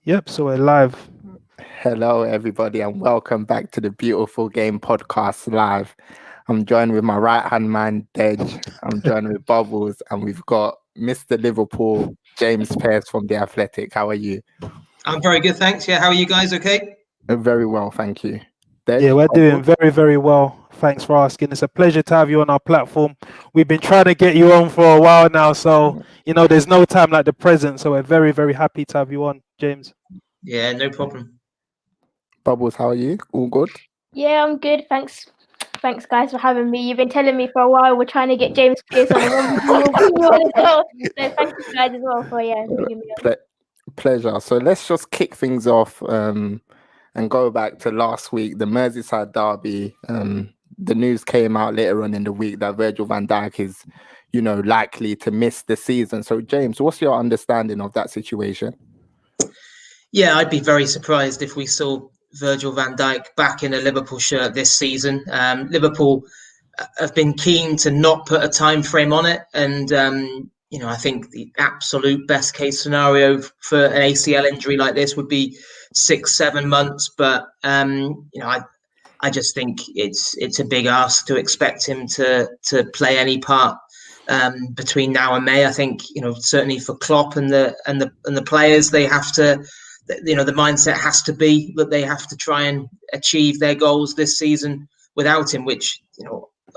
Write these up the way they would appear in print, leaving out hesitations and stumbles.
Yep, so we're live. Hello, everybody, and welcome back to the Beautiful Game Podcast live. I'm joined with my right-hand man, Dej. I'm joined with Bubbles, and we've got Mr. Liverpool, James Pearce from The Athletic. How are you? I'm very good, thanks. Yeah, how are you guys? Okay? Very well, thank you. Yeah, Dej, we're doing Bubbles? very, very well. Thanks for asking. It's a pleasure to have you on our platform. We've been trying to get you on for a while now, so there's no time like the present. So we're very, very happy to have you on, James. Yeah, no problem. Bubbles, how are you? All good? Yeah, I'm good. Thanks, guys, for having me. You've been telling me for a while. We're trying to get James Pearce on, and we'll bring you on as well. So thank you guys as well for bringing me on. Pleasure. So let's just kick things off and go back to last week, the Merseyside derby. The news came out later on in the week that Virgil van Dijk is, likely to miss the season. So, James, what's your understanding of that situation? Yeah, I'd be very surprised if we saw Virgil van Dijk back in a Liverpool shirt this season. Liverpool have been keen to not put a time frame on it, and I think the absolute best case scenario for an ACL injury like this would be 6-7 months. But I just think it's a big ask to expect him to play any part between now and May. I think certainly for Klopp and the players, they have to. The mindset has to be that they have to try and achieve their goals this season without him, which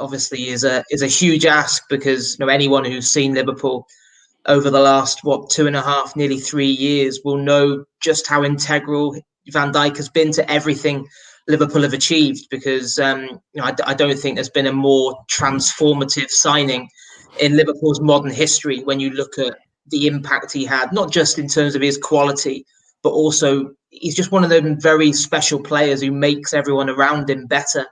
obviously is a huge ask, because anyone who's seen Liverpool over the last 2.5, nearly 3 years will know just how integral Van Dijk has been to everything Liverpool have achieved. Because I don't think there's been a more transformative signing in Liverpool's modern history when you look at the impact he had, not just in terms of his quality, but also he's just one of them very special players who makes everyone around him better,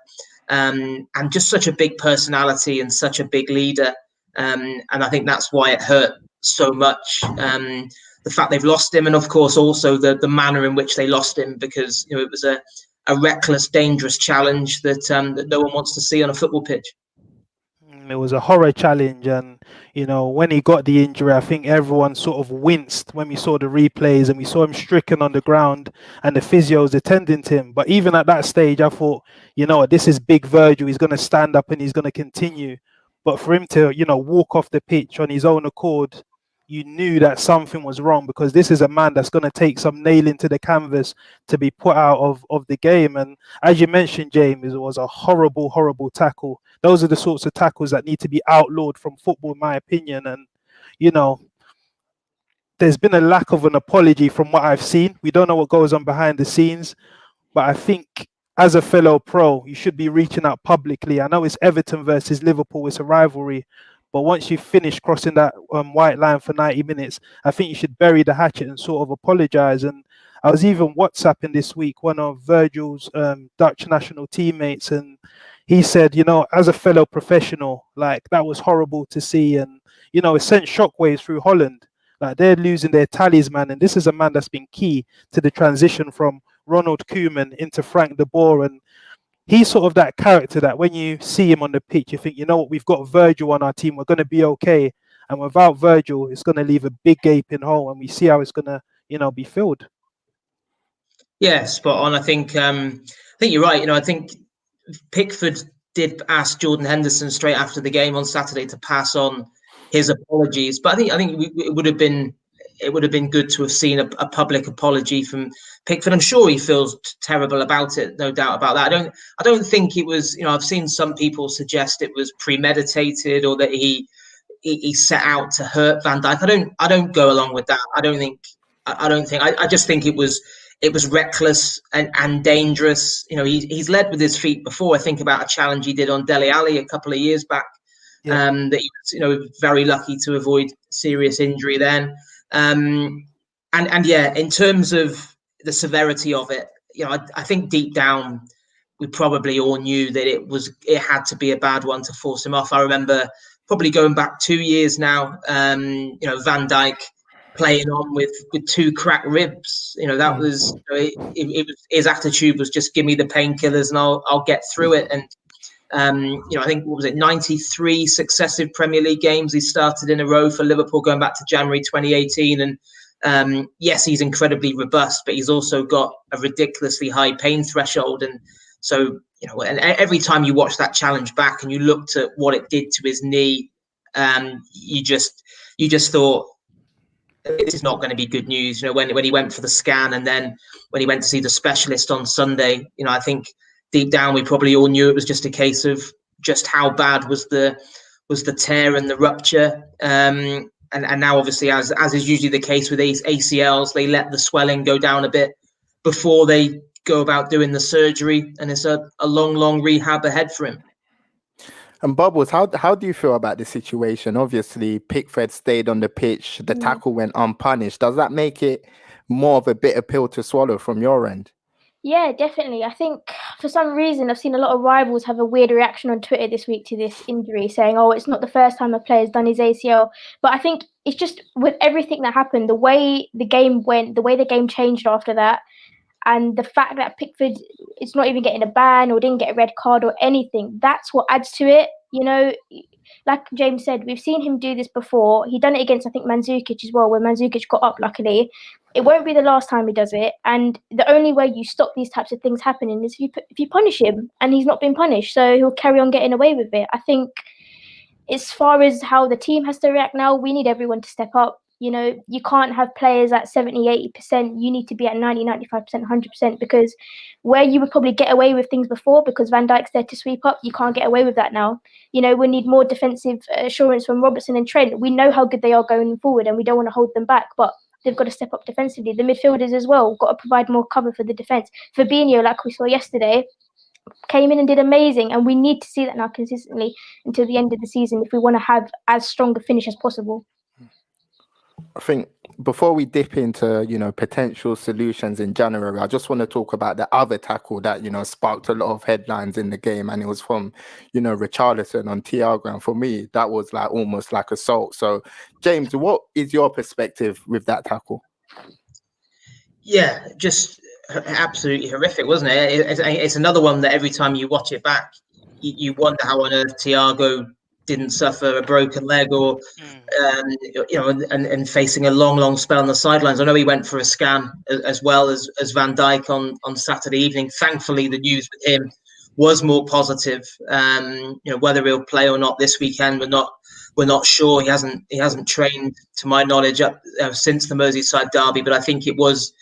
and just such a big personality and such a big leader. And I think that's why it hurt so much, the fact they've lost him, and of course also the manner in which they lost him, because it was a reckless, dangerous challenge that no one wants to see on a football pitch. It was a horror challenge, and when he got the injury, I think everyone sort of winced when we saw the replays and we saw him stricken on the ground and the physios attending to him. But even at that stage, I thought, this is big Virgil. He's going to stand up and he's going to continue. But for him to, walk off the pitch on his own accord, you knew that something was wrong, because this is a man that's going to take some nailing to the canvas to be put out of the game. And as you mentioned, James, it was a horrible, horrible tackle. Those are the sorts of tackles that need to be outlawed from football, in my opinion. And, there's been a lack of an apology from what I've seen. We don't know what goes on behind the scenes, but I think as a fellow pro, you should be reaching out publicly. I know it's Everton versus Liverpool, it's a rivalry, but once you finish crossing that white line for 90 minutes, I think you should bury the hatchet and sort of apologise. And I was even WhatsApping this week one of Virgil's Dutch national teammates, and he said, as a fellow professional, like, that was horrible to see. And, it sent shockwaves through Holland. Like, they're losing their talisman. And this is a man that's been key to the transition from Ronald Koeman into Frank de Boer. And he's sort of that character that when you see him on the pitch, you think, we've got Virgil on our team, we're going to be okay. And without Virgil, it's going to leave a big gaping hole, and we see how it's going to, be filled. Yeah, spot on. I think you're right. I think Pickford did ask Jordan Henderson straight after the game on Saturday to pass on his apologies, but I think it would have been good to have seen a public apology from Pickford. I'm sure he feels terrible about it, no doubt about that. I don't think it was. I've seen some people suggest it was premeditated, or that he set out to hurt Van Dijk. I don't go along with that. I just think it was reckless and dangerous. He's led with his feet before. I think about a challenge he did on Dele Alli a couple of years back. Yeah. That he was, very lucky to avoid serious injury then. And yeah, in terms of the severity of it, I think deep down we probably all knew that it had to be a bad one to force him off. I remember probably going back 2 years now, Van Dijk playing on with 2 cracked ribs. That was his attitude was just give me the painkillers and I'll get through it. And I think, 93 successive Premier League games he started in a row for Liverpool going back to January 2018, and Yes, he's incredibly robust, but he's also got a ridiculously high pain threshold. And so, and every time you watch that challenge back and you looked at what it did to his knee, you just thought, this is not going to be good news. When he went for the scan and then when he went to see the specialist on Sunday, I think deep down we probably all knew it was just a case of just how bad was the tear and the rupture. And now obviously, as is usually the case with ACLs, they let the swelling go down a bit before they go about doing the surgery, and it's a long rehab ahead for him. And Bubbles, how do you feel about the situation? Obviously, Pickford stayed on the pitch. The tackle went unpunished. Does that make it more of a bitter pill to swallow from your end? Yeah, definitely. I think for some reason I've seen a lot of rivals have a weird reaction on Twitter this week to this injury, saying, "Oh, it's not the first time a player's done his ACL." But I think it's just with everything that happened, the way the game went, the way the game changed after that, and the fact that Pickford is not even getting a ban or didn't get a red card or anything, that's what adds to it. Like James said, we've seen him do this before. He done it against, I think, Mandzukic as well, where Mandzukic got up, luckily. It won't be the last time he does it. And the only way you stop these types of things happening is if you punish him, and he's not been punished. So he'll carry on getting away with it. I think as far as how the team has to react now, we need everyone to step up. You can't have players at 70, 80%. You need to be at 90, 95%, 100%, because where you would probably get away with things before because Van Dijk's there to sweep up, you can't get away with that now. We need more defensive assurance from Robertson and Trent. We know how good they are going forward and we don't want to hold them back, but they've got to step up defensively. The midfielders as well got to provide more cover for the defence. Fabinho, like we saw yesterday, came in and did amazing, and we need to see that now consistently until the end of the season if we want to have as strong a finish as possible. I think before we dip into, potential solutions in January, I just want to talk about the other tackle that, sparked a lot of headlines in the game. And it was from, Richarlison on Thiago. And for me, that was almost like assault. So, James, what is your perspective with that tackle? Yeah, just absolutely horrific, wasn't it? It's another one that every time you watch it back, you wonder how on earth Thiago didn't suffer a broken leg or, and facing a long spell on the sidelines. I know he went for a scan as well as Van Dijk on Saturday evening. Thankfully, the news with him was more positive. Whether he'll play or not this weekend, we're not sure. He hasn't trained, to my knowledge, since the Merseyside derby. But I think it was,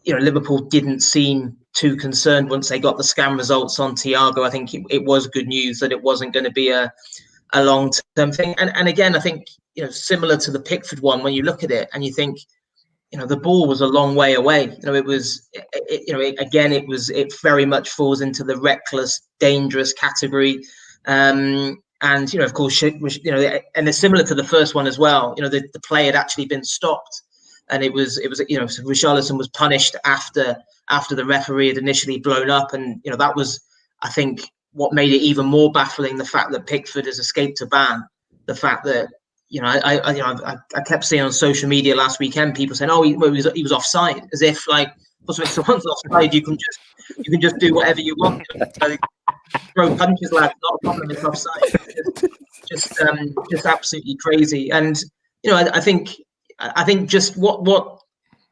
Liverpool didn't seem too concerned once they got the scan results on Thiago. I think it was good news that it wasn't going to be a long-term thing. And again, I think, similar to the Pickford one, when you look at it and you think, the ball was a long way away. It very much falls into the reckless, dangerous category. And, of course, and it's similar to the first one as well. The play had actually been stopped, and it was Richarlison was punished after the referee had initially blown up. And, that was, I think, what made it even more baffling, the fact that Pickford has escaped a ban, the fact that, I kept seeing on social media last weekend people saying, "Oh, he was offside," as if if someone's offside, you can just do whatever you want. Throw punches, lad, not a problem. It's offside. Just absolutely crazy. And I think just what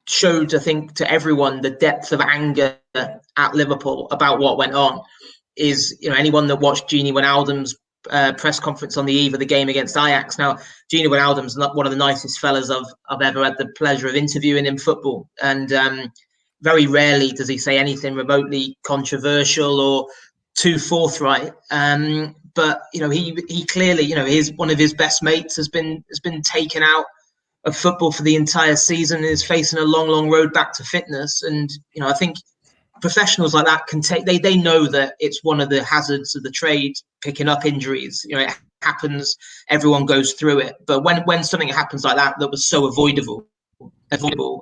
showed, I think, to everyone the depth of anger at Liverpool about what went on is, anyone that watched Gini Wijnaldum's press conference on the eve of the game against Ajax. Now, Gini Wijnaldum's not one of the nicest fellas I've ever had the pleasure of interviewing in football, and very rarely does he say anything remotely controversial or too forthright. But he clearly, one of his best mates has been taken out of football for the entire season and is facing a long road back to fitness. And I think professionals like that can take, they know that it's one of the hazards of the trade, picking up injuries. It happens, everyone goes through it. But when something happens like that was so avoidable,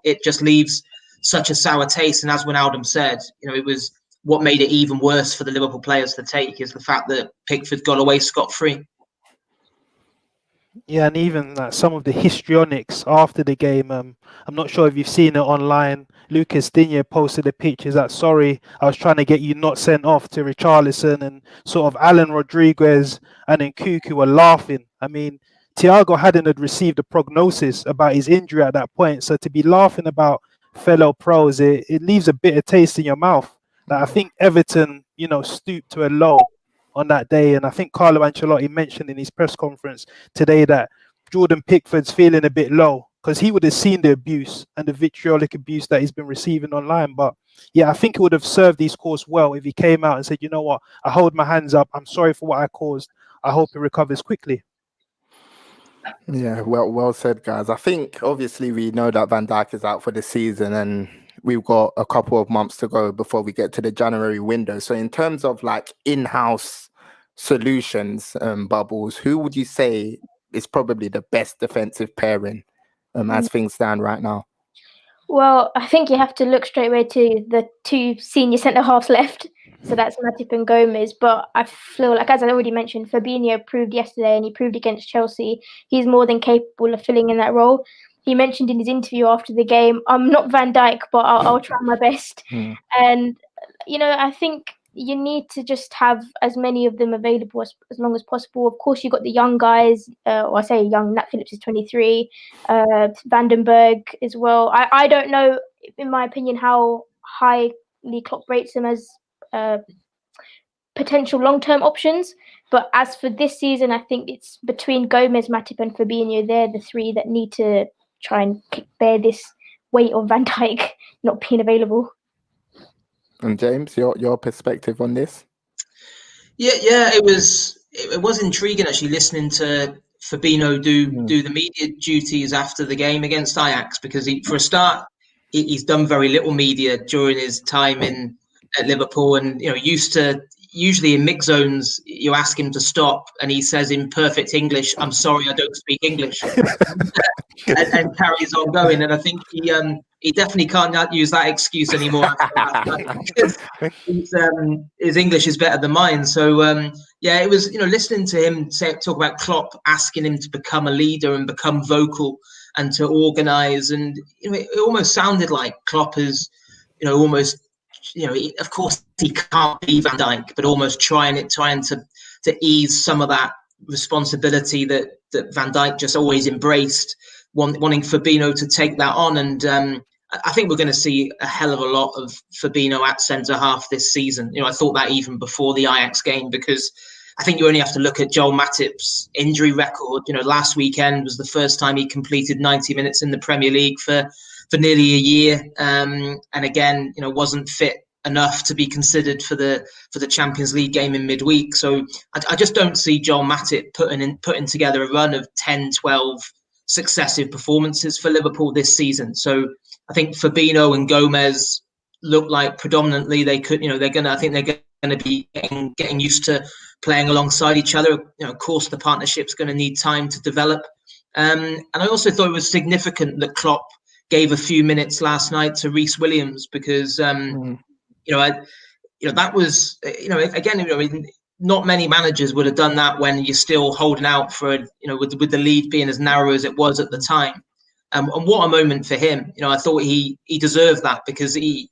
it just leaves such a sour taste. And as Wijnaldum said, it was what made it even worse for the Liverpool players to take is the fact that Pickford got away scot-free. Yeah, and even some of the histrionics after the game, I'm not sure if you've seen it online. Lucas Digne posted the pictures that, sorry, I was trying to get you not sent off to Richarlison, and sort of Alan Rodriguez and then Cuckoo were laughing. I mean, Thiago hadn't had received a prognosis about his injury at that point. So to be laughing about fellow pros, it leaves a bitter taste in your mouth. Like, I think Everton, stooped to a low on that day. And I think Carlo Ancelotti mentioned in his press conference today that Jordan Pickford's feeling a bit low because he would have seen the abuse and the vitriolic abuse that he's been receiving online. But yeah, I think it would have served his cause well if he came out and said, you know what, I hold my hands up. I'm sorry for what I caused. I hope he recovers quickly. Yeah, well said, guys. I think obviously we know that Van Dijk is out for the season and we've got a couple of months to go before we get to the January window. So in terms of like in-house solutions, Bubbles, who would you say is probably the best defensive pairing as things stand right now? Well, I think you have to look straight away to the two senior centre-halves left. So that's Matip and Gomez. But I feel like, as I already mentioned, Fabinho proved yesterday and he proved against Chelsea. He's more than capable of filling in that role. He mentioned in his interview after the game, I'm not Van Dijk, but I'll try my best. And, I think you need to just have as many of them available as long as possible. Of course, you've got the young guys, or I say young, Nat Phillips is 23, Vandenberg as well. I don't know, in my opinion, how highly Klopp rates them as potential long-term options. But as for this season, I think it's between Gomez, Matip and Fabinho. They're the three that need to try and bear this weight of Van Dijk not being available. And James, your perspective on this? Yeah, it was intriguing actually listening to Firmino do the media duties after the game against Ajax, because for a start he's done very little media during his time at Liverpool, and usually in mix zones you ask him to stop and he says in perfect English, "I'm sorry, I don't speak English," and carries on going. And I think he definitely can't use that excuse anymore because his English is better than mine. So it was listening to him talk about Klopp asking him to become a leader and become vocal and to organise, and it almost sounded like Klopp is almost of course he can't be Van Dijk, but almost trying to ease some of that responsibility that Van Dijk just always embraced, wanting Firmino to take that on. And I think we're going to see a hell of a lot of Firmino at centre half this season. I thought that even before the Ajax game, because I think you only have to look at Joel Matip's injury record. Last weekend was the first time he completed 90 minutes in the Premier League for nearly a year, and again, wasn't fit enough to be considered for the Champions League game in midweek. So I just don't see Joel Matip putting together a run of 10, 12 successive performances for Liverpool this season. So I think Firmino and Gomez look like predominantly they could, they're going to be getting used to playing alongside each other. Of course, the partnership's going to need time to develop. And I also thought it was significant that Klopp gave a few minutes last night to Reece Williams, because that was again, not many managers would have done that when you're still holding out for with the lead being as narrow as it was at the time. And what a moment for him. I thought he deserved that, because he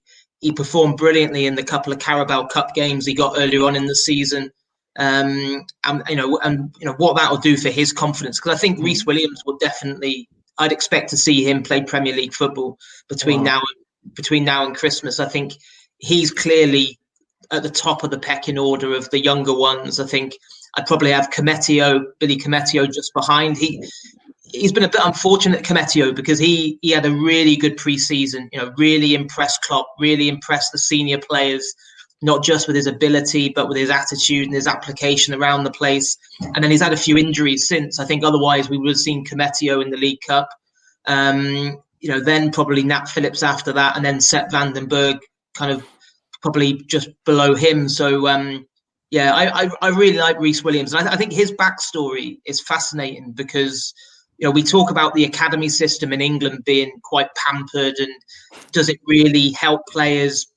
performed brilliantly in the couple of Carabao Cup games he got earlier on in the season. And what that will do for his confidence, because I think Reece Williams will definitely, I'd expect to see him play Premier League football between now and Christmas. I think he's clearly at the top of the pecking order of the younger ones. I think I'd probably have Billy Cometio just behind. He's been a bit unfortunate, Cometio, because he had a really good pre-season, really impressed Klopp, really impressed the senior players, not just with his ability, but with his attitude and his application around the place. And then he's had a few injuries since. I think otherwise we would have seen Cometio in the League Cup. Then probably Nat Phillips after that, and then Sepp Vandenberg kind of probably just below him. So, I really like Reece Williams. And I think his backstory is fascinating, because we talk about the academy system in England being quite pampered, and does it really help players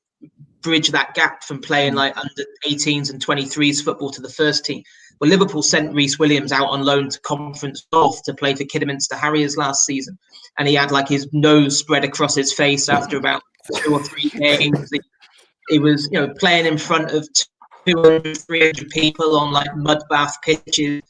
bridge that gap from playing like under 18s and 23s football to the first team? Well, Liverpool sent Reece Williams out on loan to Conference North to play for Kidderminster Harriers last season, and he had like his nose spread across his face after about 2 or 3 games. He was playing in front of 200, 300 people on like mud bath pitches.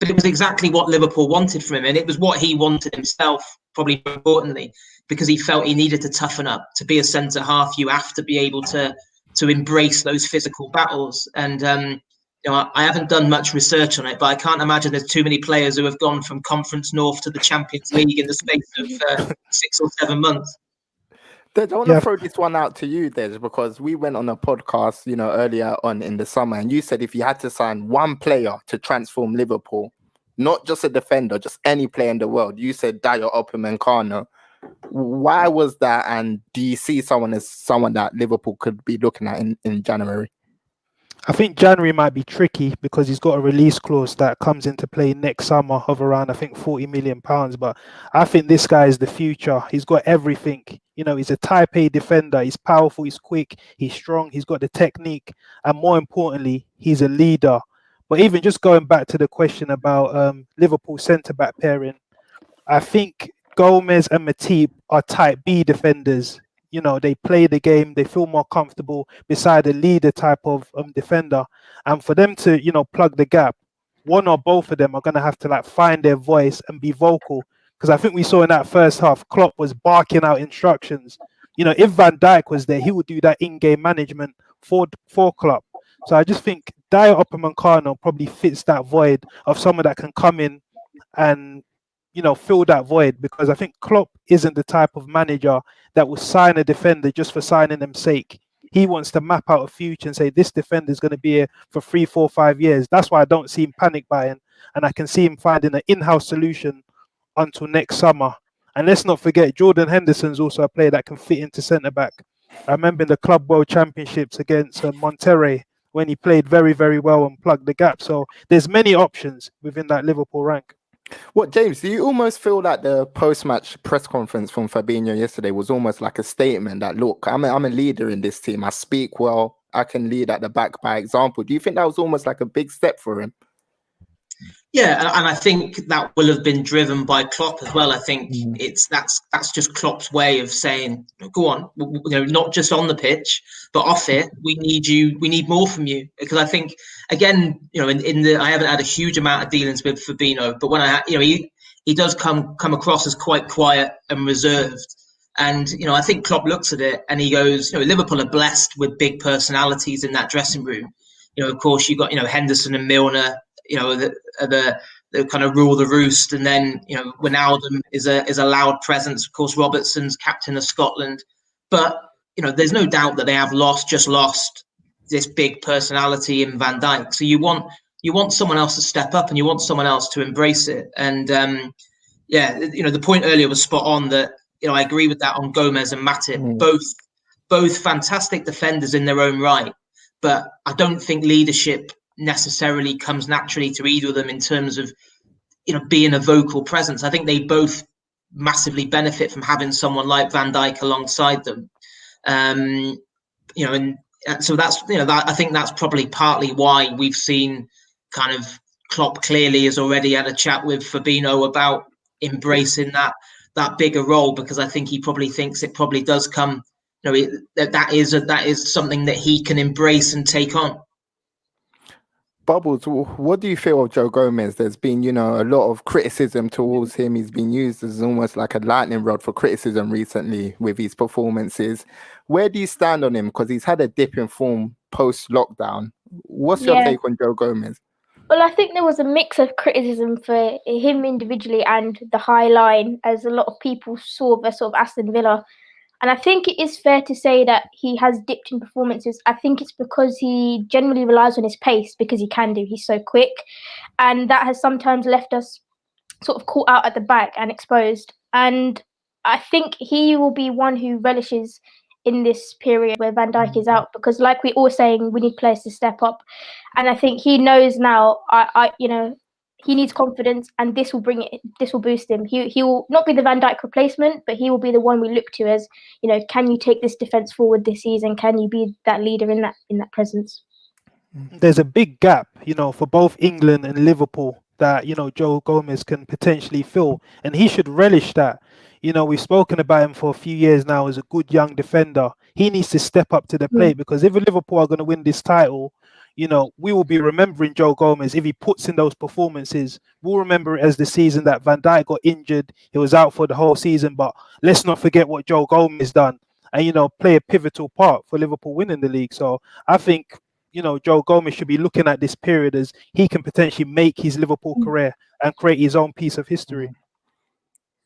but it was exactly what Liverpool wanted from him, and it was what he wanted himself, probably more importantly, because he felt he needed to toughen up. To be a centre half, you have to be able to embrace those physical battles. And I haven't done much research on it, but I can't imagine there's too many players who have gone from Conference North to the Champions League in the space of 6 or 7 months. Des, I want to throw this one out to you, Des, because we went on a podcast, earlier on in the summer, and you said if you had to sign one player to transform Liverpool, not just a defender, just any player in the world, you said Dayot Upamecano. Why was that? And do you see someone that Liverpool could be looking at in January? I think January might be tricky because he's got a release clause that comes into play next summer of around, I think, £40 million. But I think this guy is the future. He's got everything. He's a type A defender. He's powerful. He's quick. He's strong. He's got the technique. And more importantly, he's a leader. But even just going back to the question about Liverpool centre-back pairing, I think Gomez and Matip are type B defenders. They play the game, they feel more comfortable beside a leader type of defender. And for them to, plug the gap, one or both of them are going to have to find their voice and be vocal. Because I think we saw in that first half, Klopp was barking out instructions. If Van Dijk was there, he would do that in-game management for Klopp. So I just think Dayot Upamecano probably fits that void of someone that can come in and fill that void, because I think Klopp isn't the type of manager that will sign a defender just for signing them's sake. He wants to map out a future and say, this defender is going to be here for 3, 4, 5 years. That's why I don't see him panic buying, and I can see him finding an in-house solution until next summer. And let's not forget, Jordan Henderson's also a player that can fit into centre-back. I remember in the Club World Championships against Monterrey, when he played very, very well and plugged the gap. So there's many options within that Liverpool rank. What, James, do you almost feel that the post-match press conference from Fabinho yesterday was almost like a statement that, look, I'm a leader in this team. I speak well. I can lead at the back by example. Do you think that was almost like a big step for him? Yeah, and I think that will have been driven by Klopp as well. I think that's just Klopp's way of saying, go on, not just on the pitch, but off it. We need you. We need more from you. Because I think, again, I haven't had a huge amount of dealings with Fabinho, but when he does come across as quite quiet and reserved. And, I think Klopp looks at it and he goes, Liverpool are blessed with big personalities in that dressing room. Of course, you've got, Henderson and Milner, the kind of rule the roost, and then Wijnaldum is a loud presence. Of course, Robertson's captain of Scotland, but there's no doubt that they have lost this big personality in Van Dijk. So you want someone else to step up, and you want someone else to embrace it. And the point earlier was spot on. That I agree with that on Gomez and Matip, both fantastic defenders in their own right, but I don't think leadership necessarily comes naturally to either of them in terms of being a vocal presence. I think they both massively benefit from having someone like Van Dijk alongside them, and so that's I think that's probably partly why we've seen kind of Klopp clearly has already had a chat with Fabinho about embracing that bigger role, because I think he probably thinks it probably does come that is something that he can embrace and take on. Bubbles, what do you feel of Joe Gomez? There's been, a lot of criticism towards him. He's been used as almost like a lightning rod for criticism recently with his performances. Where do you stand on him? Because he's had a dip in form post-lockdown. What's your take on Joe Gomez? Well, I think there was a mix of criticism for him individually and the high line, as a lot of people saw the sort of Aston Villa. And I think it is fair to say that he has dipped in performances. I think it's because he generally relies on his pace, because he can do. He's so quick. And that has sometimes left us sort of caught out at the back and exposed. And I think he will be one who relishes in this period where Van Dijk is out, because like we're all saying, we need players to step up. And I think he knows now, he needs confidence, and this will bring it. This will boost him. He will not be the Van Dijk replacement, but he will be the one we look to as, can you take this defense forward this season? Can you be that leader in that presence? There's a big gap, for both England and Liverpool that Joe Gomez can potentially fill, and he should relish that. We've spoken about him for a few years now as a good young defender. He needs to step up to the plate, because if Liverpool are going to win this title, we will be remembering Joe Gomez if he puts in those performances. We'll remember it as the season that Van Dijk got injured. He was out for the whole season, but let's not forget what Joe Gomez done and, play a pivotal part for Liverpool winning the league. So I think, Joe Gomez should be looking at this period as he can potentially make his Liverpool career and create his own piece of history.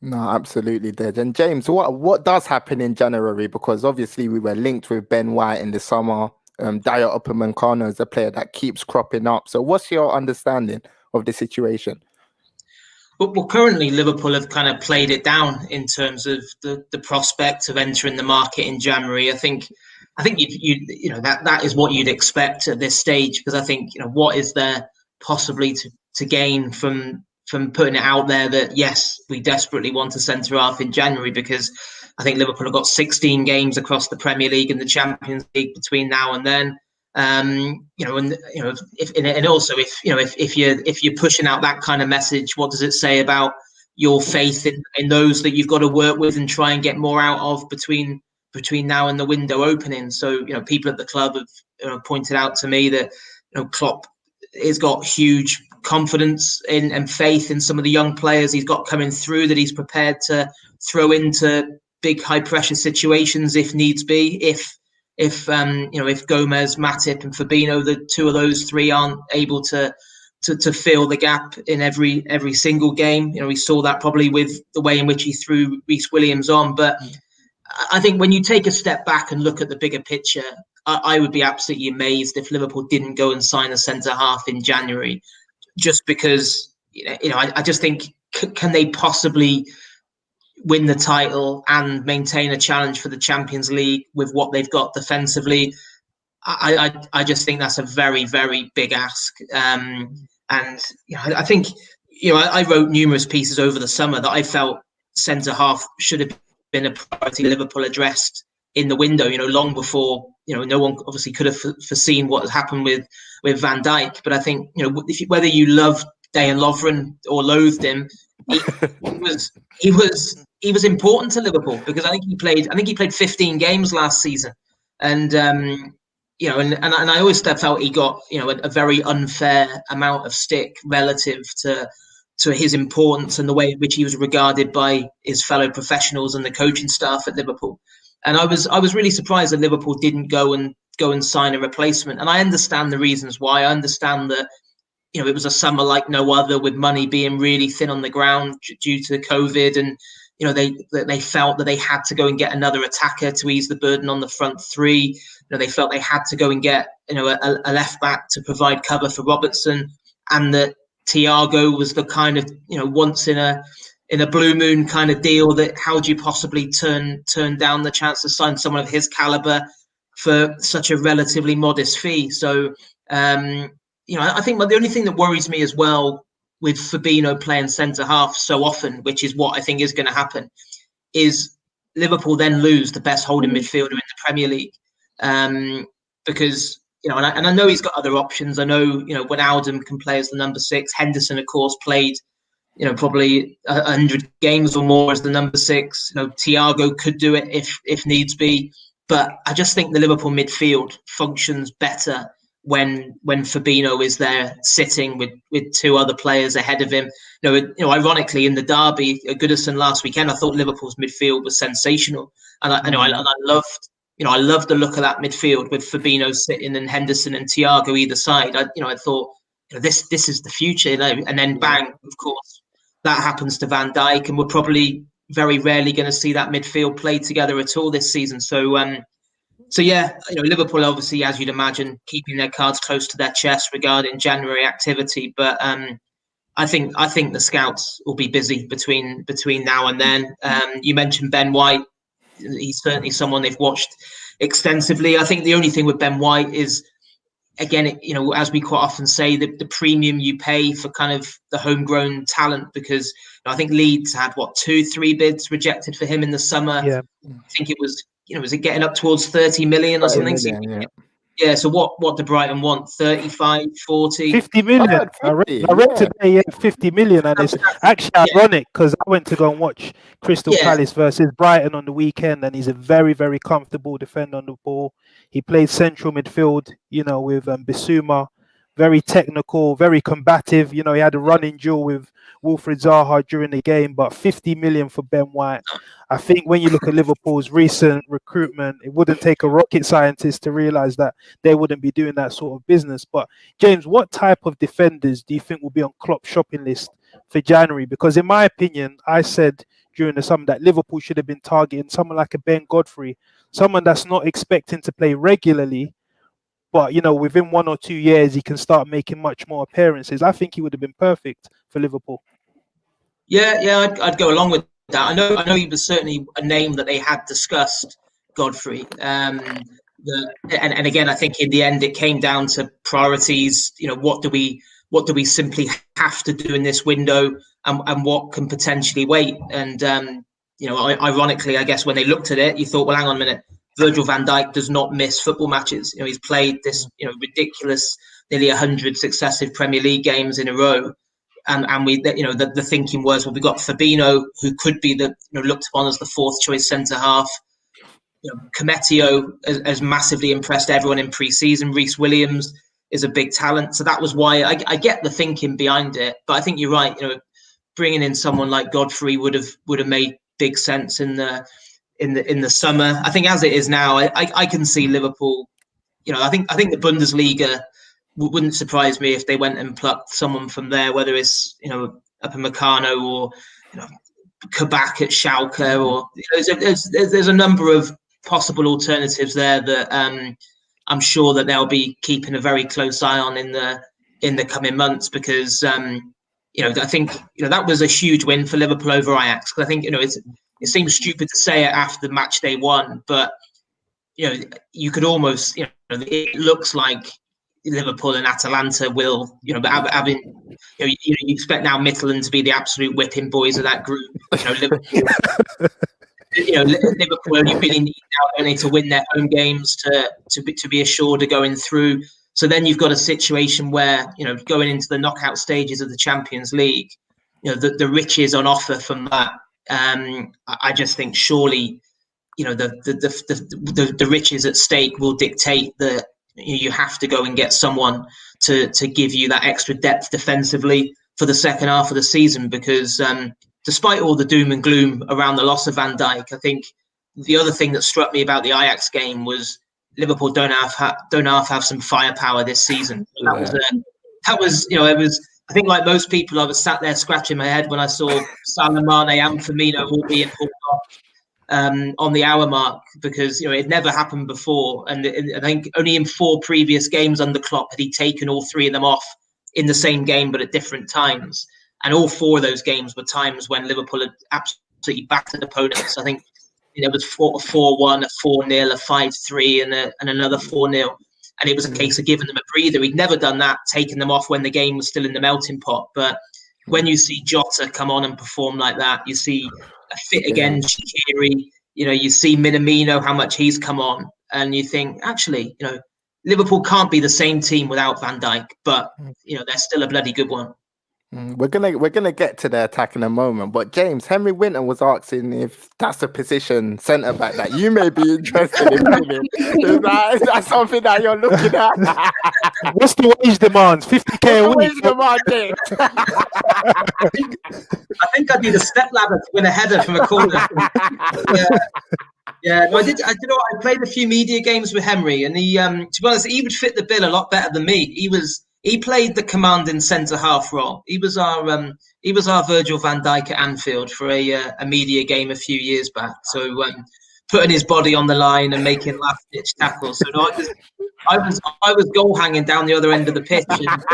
No, absolutely did. And James, what does happen in January? Because obviously we were linked with Ben White in the summer. Dayot Upamecano is a player that keeps cropping up. So what's your understanding of the situation? Well, currently Liverpool have kind of played it down in terms of the prospect of entering the market in January. I think that is what you'd expect at this stage, because I think what is there possibly to gain from putting it out there that yes, we desperately want a centre half in January, because I think Liverpool have got 16 games across the Premier League and the Champions League between now and then. If you're pushing out that kind of message, what does it say about your faith in those that you've got to work with and try and get more out of between now and the window opening? So people at the club have pointed out to me that Klopp has got huge confidence in and faith in some of the young players he's got coming through, that he's prepared to throw into big high pressure situations if needs be. If Gomez, Matip, and Firmino, the two of those three, aren't able to fill the gap in every single game, we saw that probably with the way in which he threw Reece Williams on. But I think when you take a step back and look at the bigger picture, I would be absolutely amazed if Liverpool didn't go and sign a centre half in January, just because I just think, can they possibly win the title and maintain a challenge for the Champions League with what they've got defensively? I just think that's a very, very big ask. I think I wrote numerous pieces over the summer that I felt centre half should have been a priority Liverpool addressed in the window, long before, no one obviously could have foreseen what had happened with Van Dijk. But I think, whether you loved Dejan Lovren or loathed him, he was important to Liverpool, because I think he played 15 games last season, and and I always felt he got a very unfair amount of stick relative to his importance and the way in which he was regarded by his fellow professionals and the coaching staff at Liverpool. And I was really surprised that Liverpool didn't go and sign a replacement. And I understand the reasons why. I understand that it was a summer like no other, with money being really thin on the ground due to COVID, and they felt that they had to go and get another attacker to ease the burden on the front three. They felt they had to go and get a left back to provide cover for Robertson, and that Thiago was the kind of once in a blue moon kind of deal, that how do you possibly turn down the chance to sign someone of his caliber for such a relatively modest fee? So I think the only thing that worries me as well, with Firmino playing centre half so often, which is what I think is going to happen, is Liverpool then lose the best holding midfielder in the Premier League, because and I know he's got other options. I know when Wijnaldum can play as the number 6. Henderson, of course, played probably 100 games or more as the number 6. Thiago could do it if needs be, but I just think the Liverpool midfield functions better when Firmino is there sitting with two other players ahead of him. Ironically, in the derby at Goodison last weekend, I thought Liverpool's midfield was sensational, and I loved the look of that midfield with Firmino sitting and Henderson and Thiago either side. I thought this is the future, and then bang, of course, that happens to Van Dijk, and we're probably very rarely going to see that midfield play together at all this season. So yeah, Liverpool obviously, as you'd imagine, keeping their cards close to their chest regarding January activity. But I think the scouts will be busy between now and then. You mentioned Ben White; he's certainly someone they've watched extensively. I think the only thing with Ben White is, again, as we quite often say, the premium you pay for kind of the homegrown talent, because I think Leeds had 2-3 bids rejected for him in the summer. Yeah. I think it was. Was it getting up towards 30 million or something? Million, yeah. Yeah, so what do Brighton want? 35, 40? 50 million. heard I read, 50, I read yeah. today, yeah, 50 million. And it's actually ironic because I went to go and watch Crystal Palace versus Brighton on the weekend, and he's a very, very comfortable defender on the ball. He plays central midfield, with Bissouma. Very technical, very combative. He had a running duel with Wilfried Zaha during the game, but 50 million for Ben White. I think when you look at Liverpool's recent recruitment, it wouldn't take a rocket scientist to realize that they wouldn't be doing that sort of business. But James, what type of defenders do you think will be on Klopp's shopping list for January? Because in my opinion, I said during the summer that Liverpool should have been targeting someone like a Ben Godfrey, someone that's not expecting to play regularly, but within 1 or 2 years he can start making much more appearances. I think he would have been perfect for Liverpool. Yeah, I'd go along with that. I know he was certainly a name that they had discussed, Godfrey. And again, I think in the end it came down to priorities. What do we simply have to do in this window, and what can potentially wait? And ironically, I guess when they looked at it, you thought, well, hang on a minute. Virgil van Dijk does not miss football matches. He's played this ridiculous nearly 100 successive Premier League games in a row. And we, the thinking was, well, we got Fabinho, who could be looked upon as the fourth choice centre half. Cometio has massively impressed everyone in pre-season. Reece Williams is a big talent, so that was why I get the thinking behind it. But I think you're right. Bringing in someone like Godfrey would have made big sense in the summer. I think as it is now, I can see Liverpool. I think the Bundesliga wouldn't surprise me if they went and plucked someone from there, whether it's Upamecano or Kabak at Schalke, or there's a number of possible alternatives there that I'm sure that they'll be keeping a very close eye on in the coming months, because I think that was a huge win for Liverpool over Ajax. Because I think it seems stupid to say it after the match day one, but you could almost it looks like Liverpool and Atalanta will, having, you expect now Midtjylland to be the absolute whipping boys of that group. Liverpool only really need to win their home games to be assured of going through. So then you've got a situation where going into the knockout stages of the Champions League, the riches on offer from that. I just think surely, the riches at stake will dictate that you have to go and get someone to give you that extra depth defensively for the second half of the season, because despite all the doom and gloom around the loss of Van Dijk, I think the other thing that struck me about the Ajax game was Liverpool don't have some firepower this season. That was it was. I think, like most people, I was sat there scratching my head when I saw Salah, Mane and Firmino all being pulled off on the hour mark, because it never happened before, and I think only in 4 previous games under Klopp had he taken all 3 of them off in the same game but at different times, and all 4 of those games were times when Liverpool had absolutely battered opponents. I think it was 4-1, a 4-0, a 5-3, and another 4-0, and it was a case of giving them a breather. He'd never done that, taking them off when the game was still in the melting pot. But when you see Jota come on and perform like that, you see a fit again, Shaqiri, you see Minamino, how much he's come on, and you think, actually, Liverpool can't be the same team without Van Dijk, but they're still a bloody good one. We're gonna get to the attack in a moment, but James, Henry Winton was asking if that's a position, centre back, that you may be interested in filling. Is that something that you're looking at? What's the wage demands? 50k a week. I think I'd need a step ladder to win a header from a corner. Yeah, no, I did. I played a few media games with Henry, and he, to be honest, he would fit the bill a lot better than me. He played the commanding centre half role. He was our Virgil van Dijk at Anfield for a media game a few years back. So putting his body on the line and making last ditch tackles. So no, I was goal hanging down the other end of the pitch. And,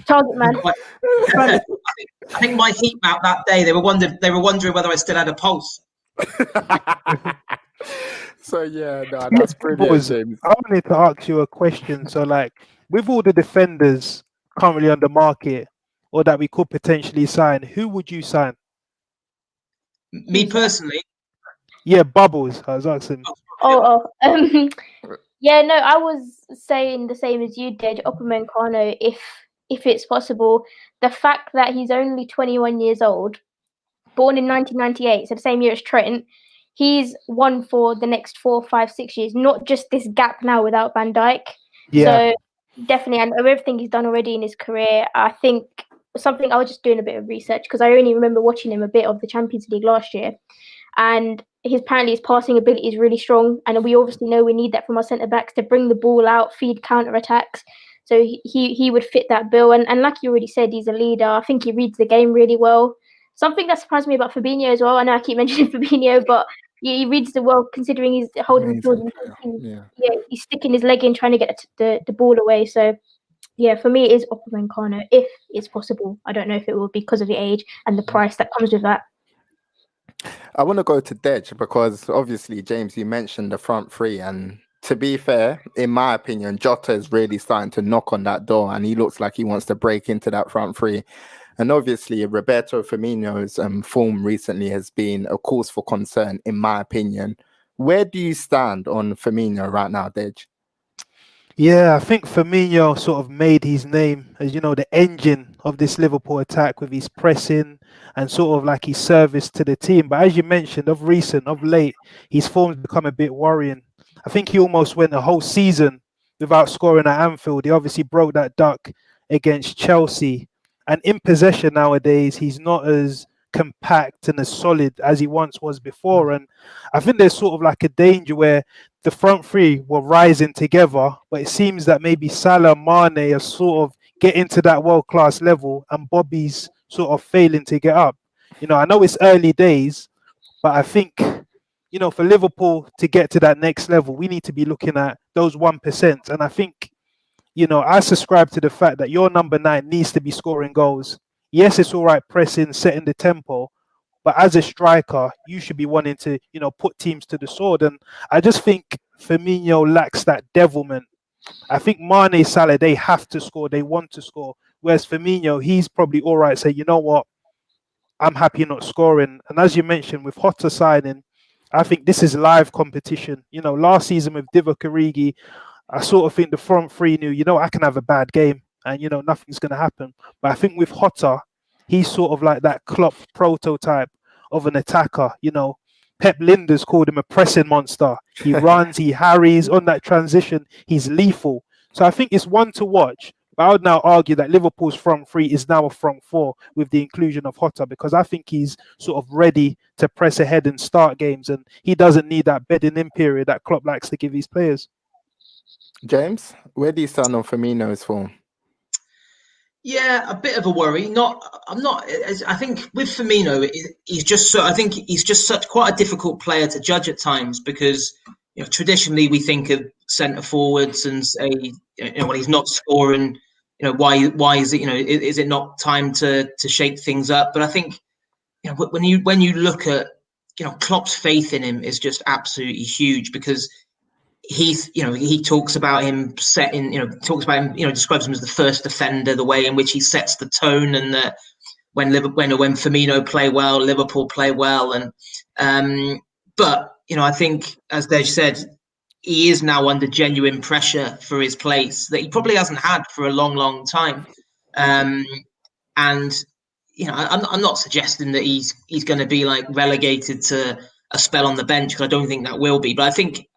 Target man. I think my heat map that day, they were wondering whether I still had a pulse. So yeah, no, that's brilliant, James. I wanted to ask you a question. So, like, with all the defenders currently on the market, or that we could potentially sign, who would you sign? Me personally? Yeah, Bubbles. I was asking. Yeah, no, I was saying the same as you did, Upamecano, if it's possible. The fact that he's only 21 years old, born in 1998, so the same year as Trent, he's won for the next 4, 5, 6 years, not just this gap now without Van Dijk. Yeah. So definitely, and everything he's done already in his career, I think something I was just doing a bit of research because I only remember watching him a bit of the Champions League last year, and his passing ability is really strong, and we obviously know we need that from our centre backs to bring the ball out, feed counter attacks. So he would fit that bill, and like you already said, he's a leader. I think he reads the game really well. Something that surprised me about Fabinho as well. I know I keep mentioning Fabinho, but he reads the well considering he's holding the ball. He's sticking his leg in trying to get the ball away. So yeah, for me, it is Upamecano if it's possible. I don't know if it will be because of the age and the price that comes with that. I want to go to Dej because obviously, James, you mentioned the front three, and to be fair, in my opinion, Jota is really starting to knock on that door, and he looks like he wants to break into that front three. And obviously, Roberto Firmino's form recently has been a cause for concern, in my opinion. Where do you stand on Firmino right now, Dej? Yeah, I think Firmino sort of made his name as, the engine of this Liverpool attack with his pressing and sort of like his service to the team. But as you mentioned, of late, his form's become a bit worrying. I think he almost went a whole season without scoring at Anfield. He obviously broke that duck against Chelsea. And in possession nowadays, he's not as compact and as solid as he once was before. And I think there's sort of like a danger where the front three were rising together, but it seems that maybe Salah, Mane are sort of getting to that world-class level and Bobby's sort of failing to get up. I know it's early days, but I think, for Liverpool to get to that next level, we need to be looking at those 1%. And I think, I subscribe to the fact that your number 9 needs to be scoring goals. Yes, it's all right pressing, setting the tempo, but as a striker, you should be wanting to, put teams to the sword. And I just think Firmino lacks that devilment. I think Mane, Salah, they have to score. They want to score. Whereas Firmino, he's probably all right. Say, you know what? I'm happy not scoring. And as you mentioned, with Hotter signing, I think this is live competition. Last season with Divock Origi, I sort of think the front three knew, I can have a bad game and, nothing's going to happen. But I think with Hotter, he's sort of like that Klopp prototype of an attacker. Pep Linders called him a pressing monster. He runs, he harries on that transition. He's lethal. So I think it's one to watch. But I would now argue that Liverpool's front three is now a front four with the inclusion of Hotter, because I think he's sort of ready to press ahead and start games. And he doesn't need that bedding in period that Klopp likes to give his players. James, where do you stand on Firmino's form? Yeah, a bit of a worry. I think with Firmino, he's just I think he's just such quite a difficult player to judge at times because traditionally we think of centre forwards and say when he's not scoring, why is it is it not time to shake things up? But I think when you look at Klopp's faith in him is just absolutely huge because he talks about him describes him as the first defender, the way in which he sets the tone, and that when Firmino play well, Liverpool play well, and but I think as Dej said, he is now under genuine pressure for his place that he probably hasn't had for a long time, and I'm not suggesting that he's going to be like relegated to a spell on the bench because I don't think that will be, but I think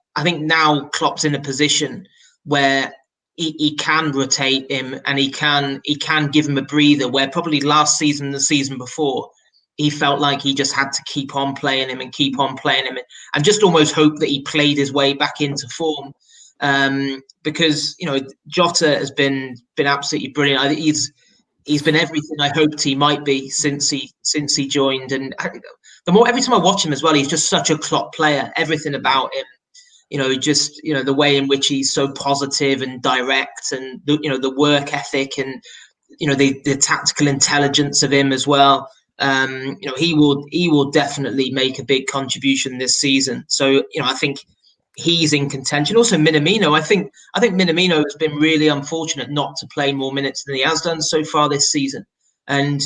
now Klopp's in a position where he can rotate him and he can give him a breather, where probably last season, the season before, he felt like he just had to keep on playing him and just almost hope that he played his way back into form. Because Jota has been absolutely brilliant. I think he's been everything I hoped he might be since he joined. And every time I watch him as well, he's just such a Klopp player. Everything about him. The way in which he's so positive and direct, and the work ethic, and the tactical intelligence of him as well. He will definitely make a big contribution this season. So I think he's in contention. Also Minamino, I think Minamino has been really unfortunate not to play more minutes than he has done so far this season, and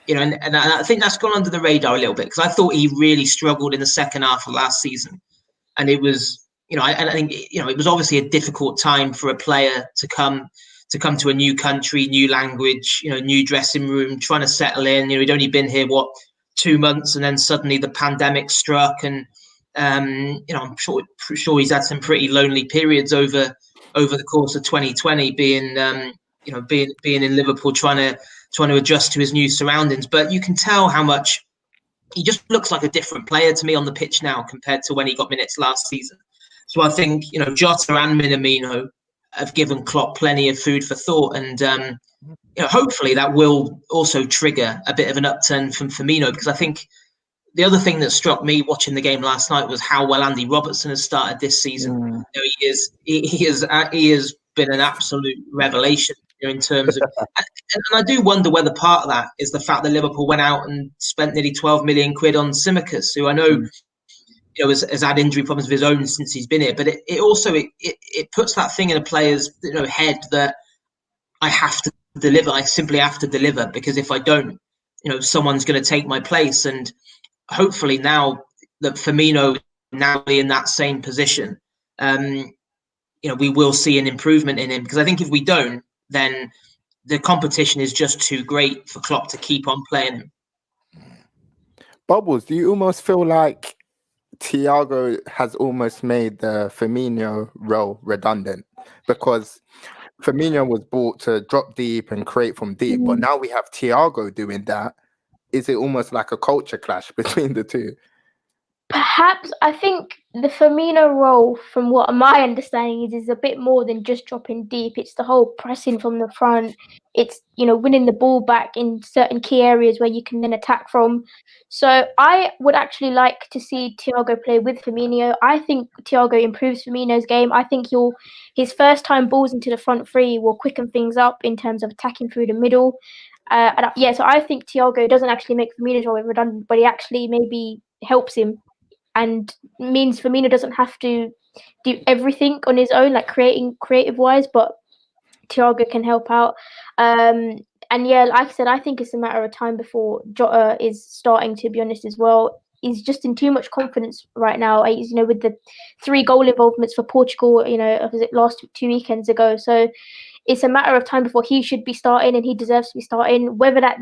I think that's gone under the radar a little bit because I thought he really struggled in the second half of last season, and it was I think it was obviously a difficult time for a player to come to a new country, new language, new dressing room, trying to settle in. He'd only been here 2 months, and then suddenly the pandemic struck, and I'm sure he's had some pretty lonely periods over the course of 2020, being in Liverpool, trying to adjust to his new surroundings. But you can tell how much he just looks like a different player to me on the pitch now compared to when he got minutes last season. So I think Jota and Minamino have given Klopp plenty of food for thought, and hopefully that will also trigger a bit of an upturn from Firmino, because I think the other thing that struck me watching the game last night was how well Andy Robertson has started this season. He has been an absolute revelation in terms of, and I do wonder whether part of that is the fact that Liverpool went out and spent nearly 12 million quid on Tsimikas, who I know has had injury problems of his own since he's been here. But it also puts that thing in a player's head that I have to deliver. I simply have to deliver, because if I don't, someone's going to take my place. And hopefully now that Firmino now in that same position, we will see an improvement in him. Because I think if we don't, then the competition is just too great for Klopp to keep on playing him. Bubbles, do you almost feel like Thiago has almost made the Firmino role redundant? Because Firmino was brought to drop deep and create from deep, but now we have Thiago doing that. Is it almost like a culture clash between the two? Perhaps. I think the Firmino role, from what my understanding is a bit more than just dropping deep. It's the whole pressing from the front. It's, winning the ball back in certain key areas where you can then attack from. So I would actually like to see Thiago play with Firmino. I think Thiago improves Firmino's game. I think his first time balls into the front three will quicken things up in terms of attacking through the middle. So I think Thiago doesn't actually make Firmino's role redundant, but he actually maybe helps him, and means Firmino doesn't have to do everything on his own, like creative wise, but Thiago can help out. Like I said, I think it's a matter of time before Jota is starting, to be honest, as well. He's just in too much confidence right now. He's, with the 3 goal involvements for Portugal, was it last 2 weekends ago? So it's a matter of time before he should be starting, and he deserves to be starting. Whether that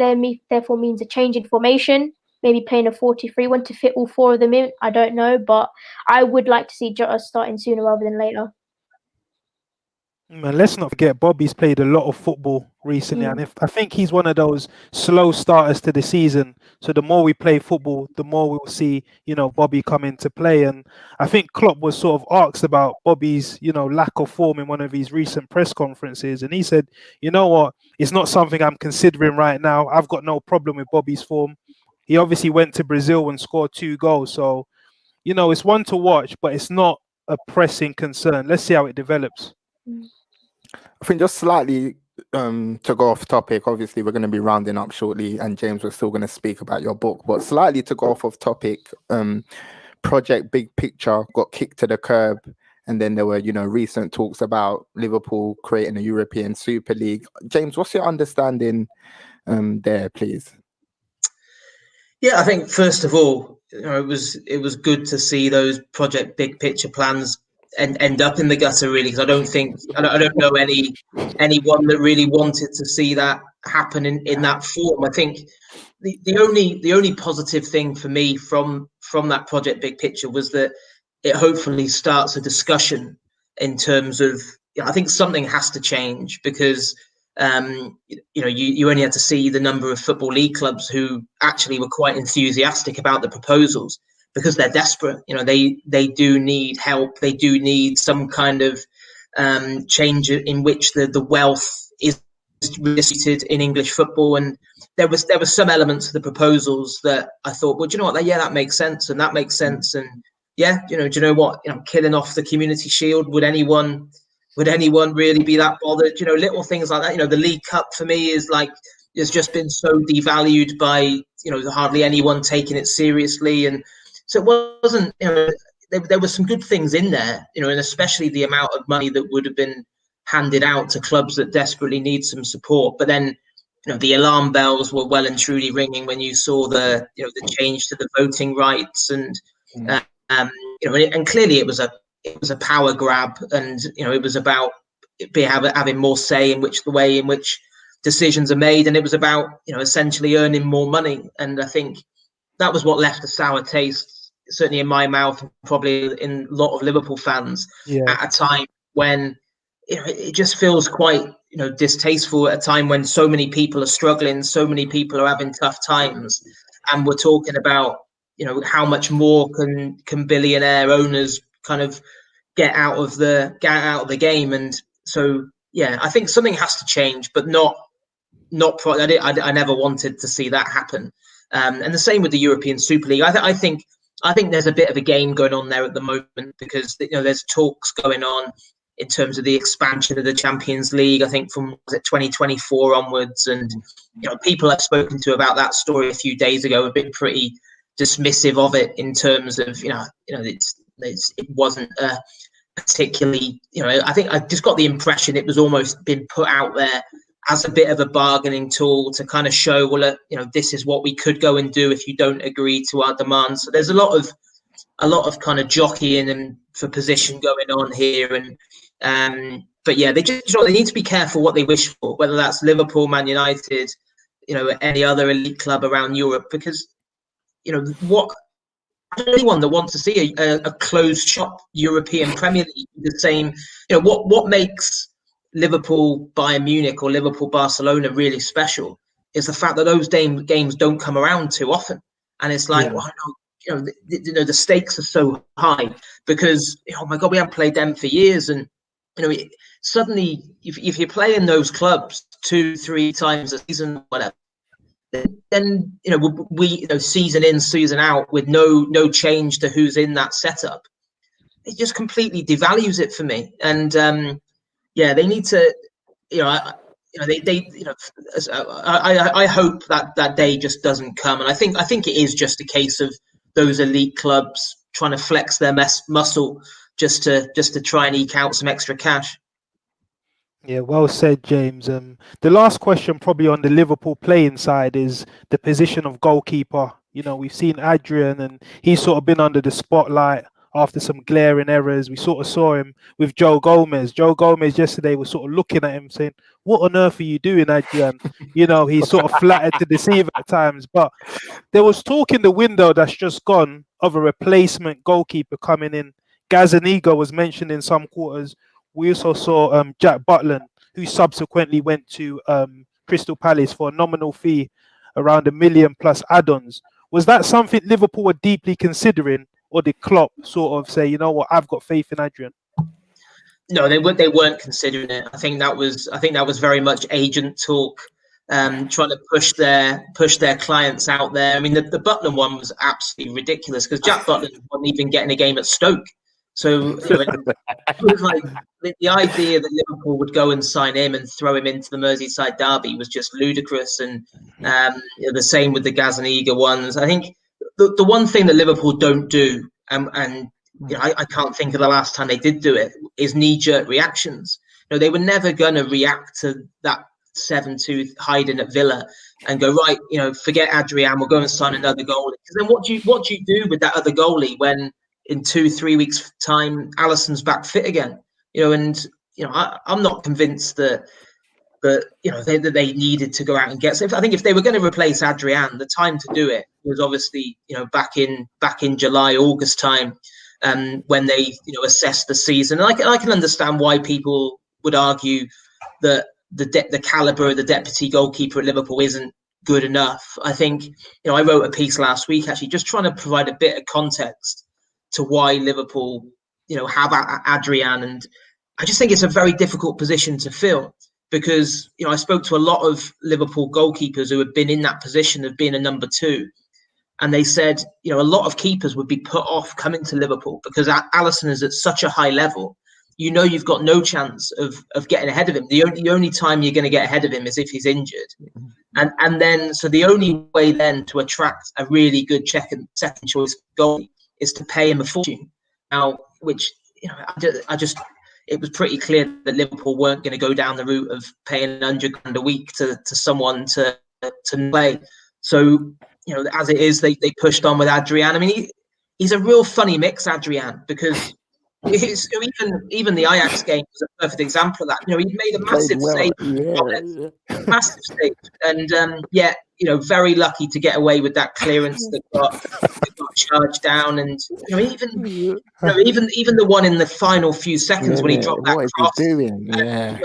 therefore means a change in formation, maybe playing a 4-2-3-1 to fit all 4 of them in, I don't know. But I would like to see Jota starting sooner rather than later. Man, let's not forget Bobby's played a lot of football recently, and I think he's one of those slow starters to the season. So the more we play football, the more we'll see, Bobby come into play. And I think Klopp was sort of asked about Bobby's, lack of form in one of his recent press conferences, and he said, "You know what? It's not something I'm considering right now. I've got no problem with Bobby's form. He obviously went to Brazil and scored 2 goals, so it's one to watch, but it's not a pressing concern. Let's see how it develops." I think just slightly to go off topic, obviously we're going to be rounding up shortly, and James, we're still going to speak about your book, but slightly to go off of topic, Project Big Picture got kicked to the curb, and then there were, recent talks about Liverpool creating a European Super League. James, what's your understanding there, please? Yeah, I think first of all, it was good to see those Project Big Picture plans end up in the gutter, really, because I don't know anyone that really wanted to see that happen in that form. I think the only positive thing for me from that Project Big Picture was that it hopefully starts a discussion in terms of, I think something has to change, because you only had to see the number of Football League clubs who actually were quite enthusiastic about the proposals, because they're desperate. They do need help. They do need some kind of change in which the wealth is distributed in English football. And there was some elements of the proposals that I thought, well, do you know what? Yeah, that makes sense, and that makes sense. And yeah, do you know what? Killing off the Community Shield, would anyone really be that bothered? Little things like that. The League Cup for me has just been so devalued by hardly anyone taking it seriously. And so it wasn't, there were some good things in there, and especially the amount of money that would have been handed out to clubs that desperately need some support. But then, the alarm bells were well and truly ringing when you saw the change to the voting rights, and and clearly it was a it was a power grab, and it was about having more say in the way in which decisions are made, and it was about essentially earning more money. And I think that was what left a sour taste, certainly in my mouth, and probably in a lot of Liverpool fans, at a time when it just feels quite distasteful, at a time when so many people are struggling, so many people are having tough times, and we're talking about how much more can billionaire owners kind of get out of the game. And so I think something has to change, but I never wanted to see that happen. And the same with the European Super League. I think there's a bit of a game going on there at the moment, because there's talks going on in terms of the expansion of the Champions League, I think from 2024 onwards. And people I've spoken to about that story a few days ago have been pretty dismissive of it, in terms of it wasn't particularly, I think I just got the impression it was almost been put out there as a bit of a bargaining tool to kind of show, well, this is what we could go and do if you don't agree to our demands. So there's a lot of kind of jockeying and for position going on here. And but they need to be careful what they wish for, whether that's Liverpool, Man United, any other elite club around Europe, because what anyone that wants to see a closed shop European Premier League, the same, what makes Liverpool Bayern Munich or Liverpool Barcelona really special is the fact that those games don't come around too often. And it's like, the stakes are so high, because oh my God, we haven't played them for years. And suddenly if you're playing those clubs 2-3 times a season, whatever, then we season in, season out, with no change to who's in that setup, it just completely devalues it for me. And they need to, I hope that day just doesn't come. And I think it is just a case of those elite clubs trying to flex their muscle just to try and eke out some extra cash. Yeah, well said, James. The last question, probably on the Liverpool playing side, is the position of goalkeeper. We've seen Adrian, and he's sort of been under the spotlight after some glaring errors. We sort of saw him with Joe Gomez. Joe Gomez yesterday was sort of looking at him saying, "What on earth are you doing, Adrian?" He's sort of flattered to deceive at times. But there was talk in the window that's just gone of a replacement goalkeeper coming in. Gazaniga was mentioned in some quarters. We also saw Jack Butland, who subsequently went to Crystal Palace for a nominal fee, around $1 million plus add-ons. Was that something Liverpool were deeply considering, or did Klopp sort of say, you know what, I've got faith in Adrian? No, they weren't considering it. I think that was very much agent talk, trying to push their clients out there. I mean, the Butland one was absolutely ridiculous, because Jack Butland wasn't even getting a game at Stoke. So it was like the idea that Liverpool would go and sign him and throw him into the Merseyside derby was just ludicrous. And the same with the Gazaniga ones. I think the one thing that Liverpool don't do, and I can't think of the last time they did do it, is knee-jerk reactions. They were never going to react to that 7-2 hiding at Villa and go, right, forget Adrian, we'll go and sign another goalie. Because then what do you do with that other goalie when in 2-3 weeks' time Alisson's back fit again? I'm not convinced that they needed to go out and get. So I think if they were going to replace Adrian, the time to do it was obviously back in July, August time, when they assessed the season. And I can understand why people would argue that the caliber of the deputy goalkeeper at Liverpool isn't good enough. I think I wrote a piece last week actually just trying to provide a bit of context to why Liverpool have Adrian, and I just think it's a very difficult position to fill, because I spoke to a lot of Liverpool goalkeepers who have been in that position of being a number two, and they said a lot of keepers would be put off coming to Liverpool because Alisson is at such a high level. You've got no chance of getting ahead of him. The only time you're going to get ahead of him is if he's injured, and then so the only way then to attract a really good second choice goalie is to pay him a fortune. Now, which it was pretty clear that Liverpool weren't going to go down the route of paying £100,000 a week to someone to play. So as it is, they pushed on with Adrian. I mean, he's a real funny mix, Adrian, because Even the Ajax game was a perfect example of that. He made a massive save, massive save, and very lucky to get away with that clearance that got charged down, and even the one in the final few seconds when he dropped that cross.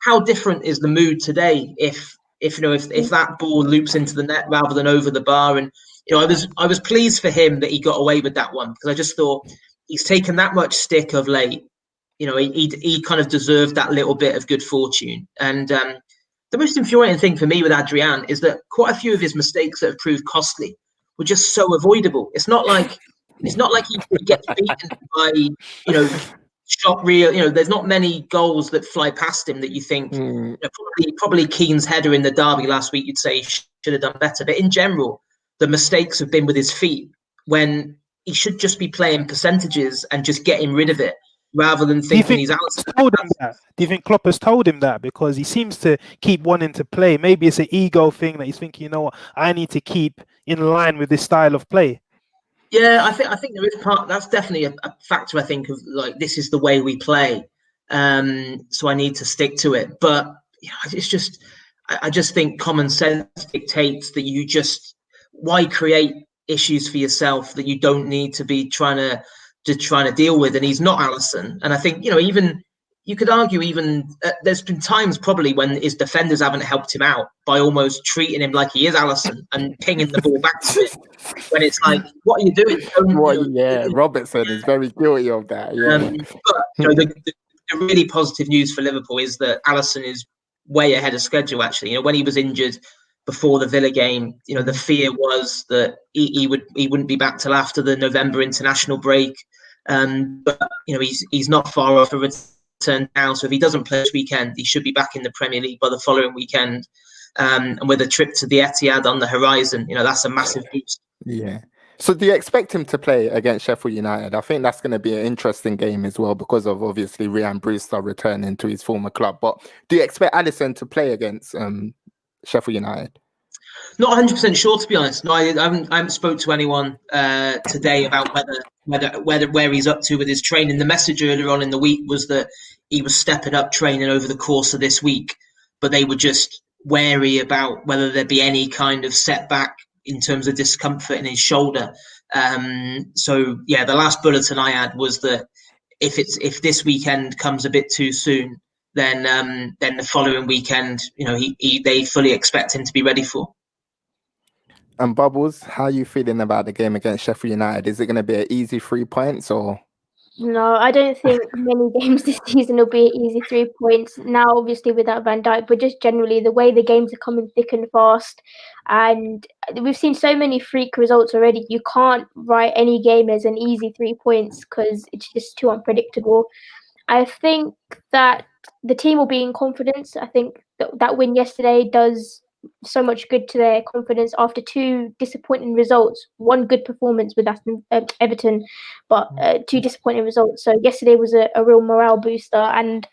How different is the mood today if that ball loops into the net rather than over the bar? And I was pleased for him that he got away with that one, because I just thought he's taken that much stick of late. He kind of deserved that little bit of good fortune. And the most infuriating thing for me with Adrian is that quite a few of his mistakes that have proved costly were just so avoidable. It's not like he gets beaten by shot real. There's not many goals that fly past him that you think probably Keane's header in the derby last week, you'd say he should have done better. But in general, the mistakes have been with his feet, when he should just be playing percentages and just getting rid of it, rather than thinking he's Alisson. Do you think Klopp has told him that? Because he seems to keep wanting to play. Maybe it's an ego thing that he's thinking, what, I need to keep in line with this style of play. Yeah, I think there is that's definitely a factor. I think of this is the way we play, so I need to stick to it. But it's just, I just think common sense dictates that why create issues for yourself that you don't need to be trying to deal with. And he's not Alisson. And I think even you could argue there's been times probably when his defenders haven't helped him out by almost treating him like he is Alisson and pinging the ball back to him, when it's like, what are you doing? Robertson is very guilty of that. But the really positive news for Liverpool is that Alisson is way ahead of schedule. Actually, when he was injured before the Villa game, the fear was that he wouldn't be back till after the November international break. But he's not far off a return now. So if he doesn't play this weekend, he should be back in the Premier League by the following weekend. And with a trip to the Etihad on the horizon, that's a massive boost. Yeah. So do you expect him to play against Sheffield United? I think that's going to be an interesting game as well, because of obviously Ryan Brewster returning to his former club. But do you expect Alisson to play against Sheffield United? Not 100% sure, to be honest. No, I haven't spoke to anyone today about where he's up to with his training. The message earlier on in the week was that he was stepping up training over the course of this week, but they were just wary about whether there'd be any kind of setback in terms of discomfort in his shoulder. So the last bulletin I had was that if this weekend comes a bit too soon, then the following weekend, they fully expect him to be ready for. And Bubbles, how are you feeling about the game against Sheffield United? Is it going to be an easy 3 points or? No, I don't think many games this season will be easy 3 points. Now, obviously, without Van Dijk, but just generally the way the games are coming thick and fast. And we've seen so many freak results already. You can't write any game as an easy 3 points because it's just too unpredictable. I think that the team will be in confidence. I think that win yesterday does so much good to their confidence after two disappointing results. One good performance with Everton, but two disappointing results. So yesterday was a real morale booster. And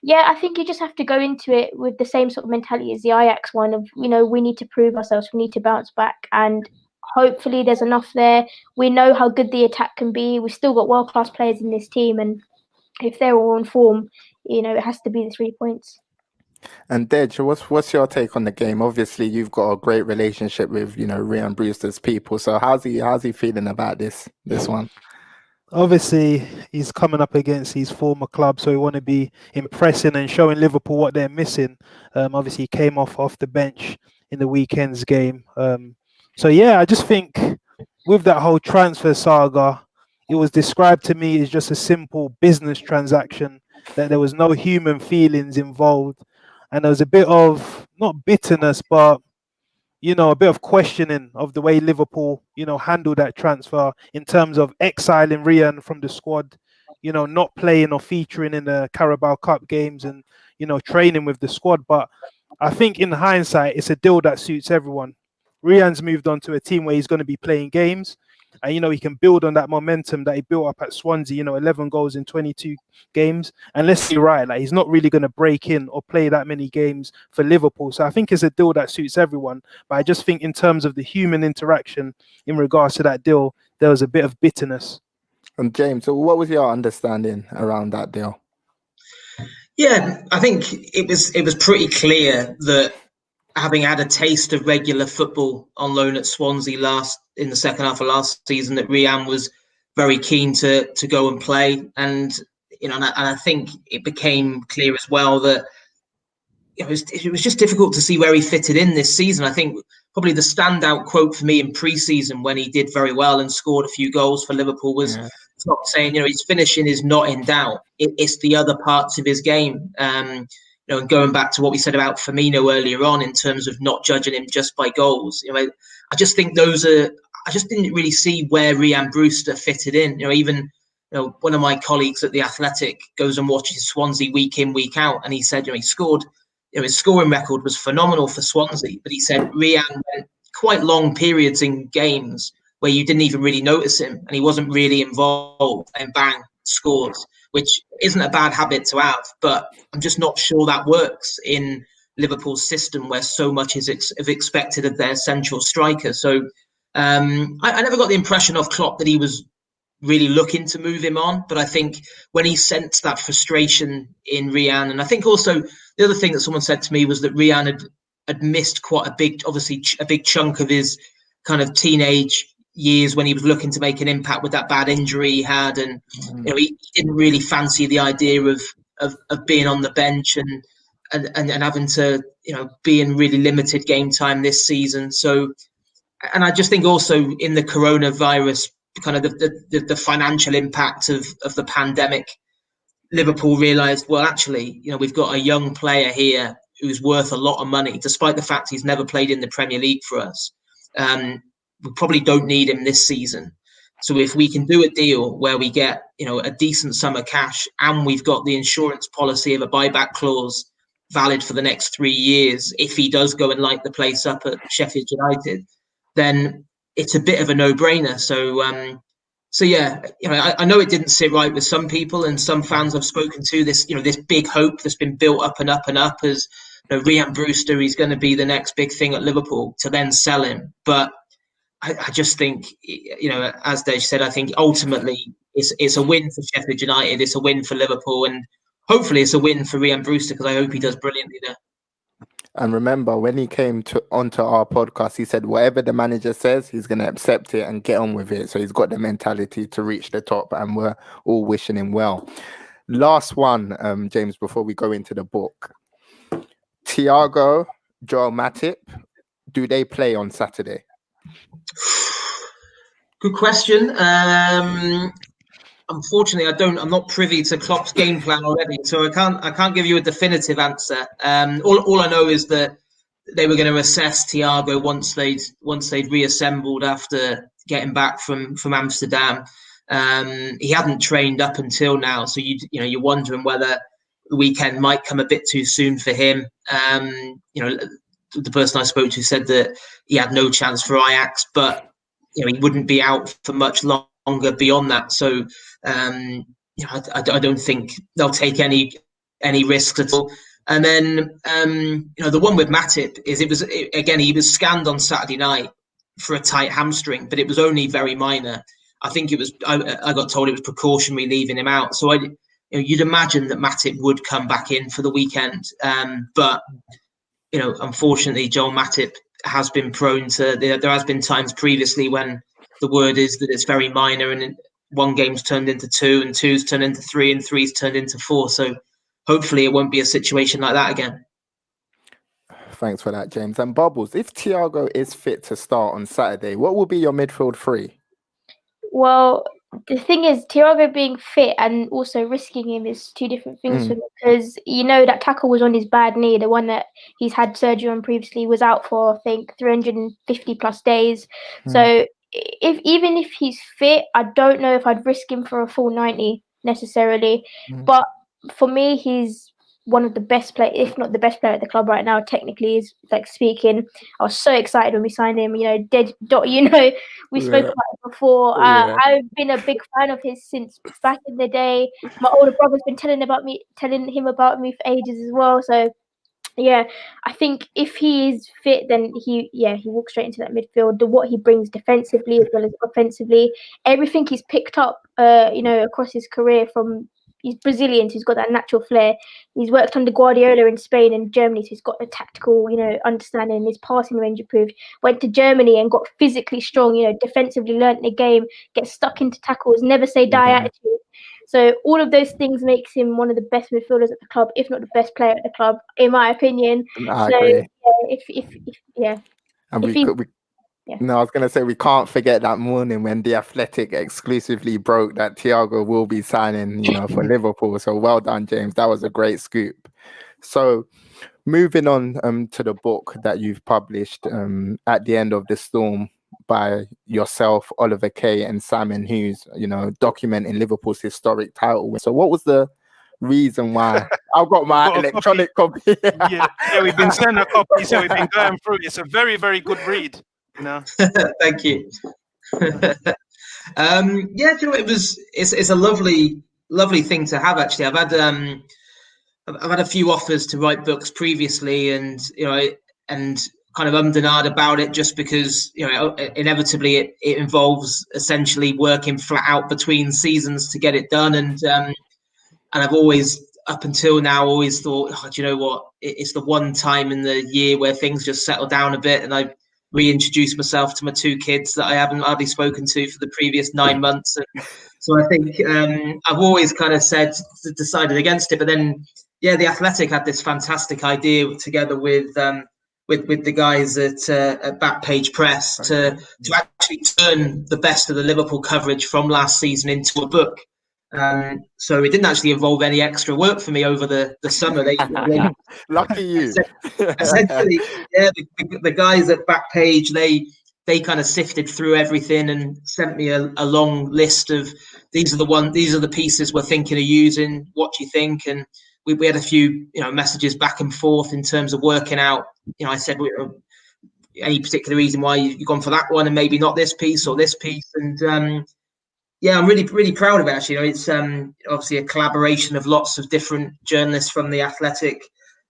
I think you just have to go into it with the same sort of mentality as the Ajax one of, we need to prove ourselves, we need to bounce back. And hopefully there's enough there. We know how good the attack can be. We've still got world-class players in this team. And if they're all on form, it has to be the 3 points. And Dej, what's your take on the game? Obviously, you've got a great relationship with Ryan Brewster's people. So how's he feeling about this one? Obviously, he's coming up against his former club, so he want to be impressing and showing Liverpool what they're missing. Obviously, he came off the bench in the weekend's game. I just think with that whole transfer saga, it was described to me as just a simple business transaction, that there was no human feelings involved. And there was a bit of, not bitterness, but, a bit of questioning of the way Liverpool, handled that transfer in terms of exiling Ryan from the squad, not playing or featuring in the Carabao Cup games and, training with the squad. But I think in hindsight, it's a deal that suits everyone. Ryan's moved on to a team where he's going to be playing games. And, he can build on that momentum that he built up at Swansea, 11 goals in 22 games. And let's be right, he's not really going to break in or play that many games for Liverpool. So I think it's a deal that suits everyone. But I just think in terms of the human interaction in regards to that deal, there was a bit of bitterness. And James, so what was your understanding around that deal? Yeah, I think it was pretty clear that having had a taste of regular football on loan at Swansea in the second half of last season, that Rian was very keen to go and play, and I think it became clear as well that it was just difficult to see where he fitted in this season. I think probably the standout quote for me in pre-season, when he did very well and scored a few goals for Liverpool, was not saying his finishing is not in doubt. It's the other parts of his game. And going back to what we said about Firmino earlier on in terms of not judging him just by goals. I just think I just didn't really see where Rian Brewster fitted in. Even one of my colleagues at The Athletic goes and watches Swansea week in, week out, and he said he scored. His scoring record was phenomenal for Swansea, but he said Rian went quite long periods in games where you didn't even really notice him, and he wasn't really involved, and bang, scores, which isn't a bad habit to have, but I'm just not sure that works in Liverpool's system, where so much is expected of their central striker. So I never got the impression of Klopp that he was really looking to move him on, but I think when he sensed that frustration in Rian, and I think also the other thing that someone said to me was that Rian had missed quite a big chunk of his kind of teenage years when he was looking to make an impact with that bad injury he had, and he didn't really fancy the idea of being on the bench and having to be in really limited game time this season. So, and I just think also in the coronavirus, kind of the financial impact of the pandemic, Liverpool realised, well, actually, we've got a young player here who's worth a lot of money, despite the fact he's never played in the Premier League for us. We probably don't need him this season. So if we can do a deal where we get, a decent sum of cash, and we've got the insurance policy of a buyback clause valid for the next 3 years, if he does go and light the place up at Sheffield United, then it's a bit of a no-brainer. So yeah, I know it didn't sit right with some people, and some fans I've spoken to. This big hope that's been built up and up and up as Rian Brewster, he's going to be the next big thing at Liverpool, to then sell him. But I just think, as Dej said, I think ultimately it's a win for Sheffield United, it's a win for Liverpool, and hopefully it's a win for Rian Brewster, because I hope he does brilliantly there. And remember, when he came onto our podcast, he said whatever the manager says, he's going to accept it and get on with it. So he's got the mentality to reach the top, and we're all wishing him well. Last one, James, before we go into the book. Thiago, Joel Matip, do they play on Saturday? Good question. Unfortunately, I'm not privy to Klopp's game plan already, so I can't give you a definitive answer. All I know is that they were going to assess Thiago once they'd reassembled after getting back from Amsterdam. He hadn't trained up until now, so you're wondering whether the weekend might come a bit too soon for him. The person I spoke to said that he had no chance for Ajax, but he wouldn't be out for much longer beyond that. So I don't think they'll take any risks at all. And then the one with Matip is he was scanned on Saturday night for a tight hamstring, but it was only very minor. I think it was. I got told it was precautionary leaving him out. So you'd imagine that Matip would come back in for the weekend, but unfortunately, Joel Matip has been prone to. There has been times previously when the word is that it's very minor, and one game's turned into 2, and 2's turned into 3, and 3's turned into 4. So hopefully, it won't be a situation like that again. Thanks for that, James. And Bubbles, if Thiago is fit to start on Saturday, what will be your midfield three? Well, the thing is, Thiago being fit and also risking him is two different things for me, because that tackle was on his bad knee, the one that he's had surgery on previously, was out for I think 350 plus days. So even if he's fit, I don't know if I'd risk him for a full 90 necessarily. But for me, he's one of the best players, if not the best player at the club right now, technically, is like speaking. I was so excited when we signed him. We spoke about it before. I've been a big fan of his since back in the day. My older brother's been telling him about me for ages as well. So Yeah, I think if he is fit, then he walks straight into that midfield. What he brings defensively as well as offensively, everything he's picked up, across his career he's Brazilian, so he's got that natural flair. He's worked under Guardiola in Spain and Germany, so he's got a tactical, understanding. His passing range improved. Went to Germany and got physically strong, defensively learnt the game, gets stuck into tackles, never say die attitude. So all of those things makes him one of the best midfielders at the club, if not the best player at the club, in my opinion. I agree. I was going to say, we can't forget that morning when The Athletic exclusively broke that Thiago will be signing, for Liverpool. So well done, James. That was a great scoop. So moving on to the book that you've published, At the End of the Storm, by yourself, Oliver Kay, and Simon Hughes, documenting Liverpool's historic title win. So what was the reason why? I've got my electronic copy. yeah, we've been sent a copy, so we've been going through. It's a very, very good read. Thank you. It's a lovely thing to have. Actually, I've had a few offers to write books previously, and kind of ummed and ahed about it, just because inevitably it involves essentially working flat out between seasons to get it done, and I've always, up until now, always thought, do you know what, it's the one time in the year where things just settle down a bit, and I reintroduce myself to my two kids that I haven't hardly spoken to for the previous 9 months, and so I think I've always kind of decided against it. But then The Athletic had this fantastic idea together with the guys at Backpage Press to actually turn the best of the Liverpool coverage from last season into a book. So it didn't actually involve any extra work for me over the summer. They Lucky you. Essentially, the guys at Backpage, they kind of sifted through everything and sent me a long list of these are the pieces we're thinking of using. What do you think? And we had a few messages back and forth in terms of working out. I said, any particular reason why you've gone for that one and maybe not this piece or this piece? And I'm really, really proud of it, actually. It's obviously a collaboration of lots of different journalists from The Athletic.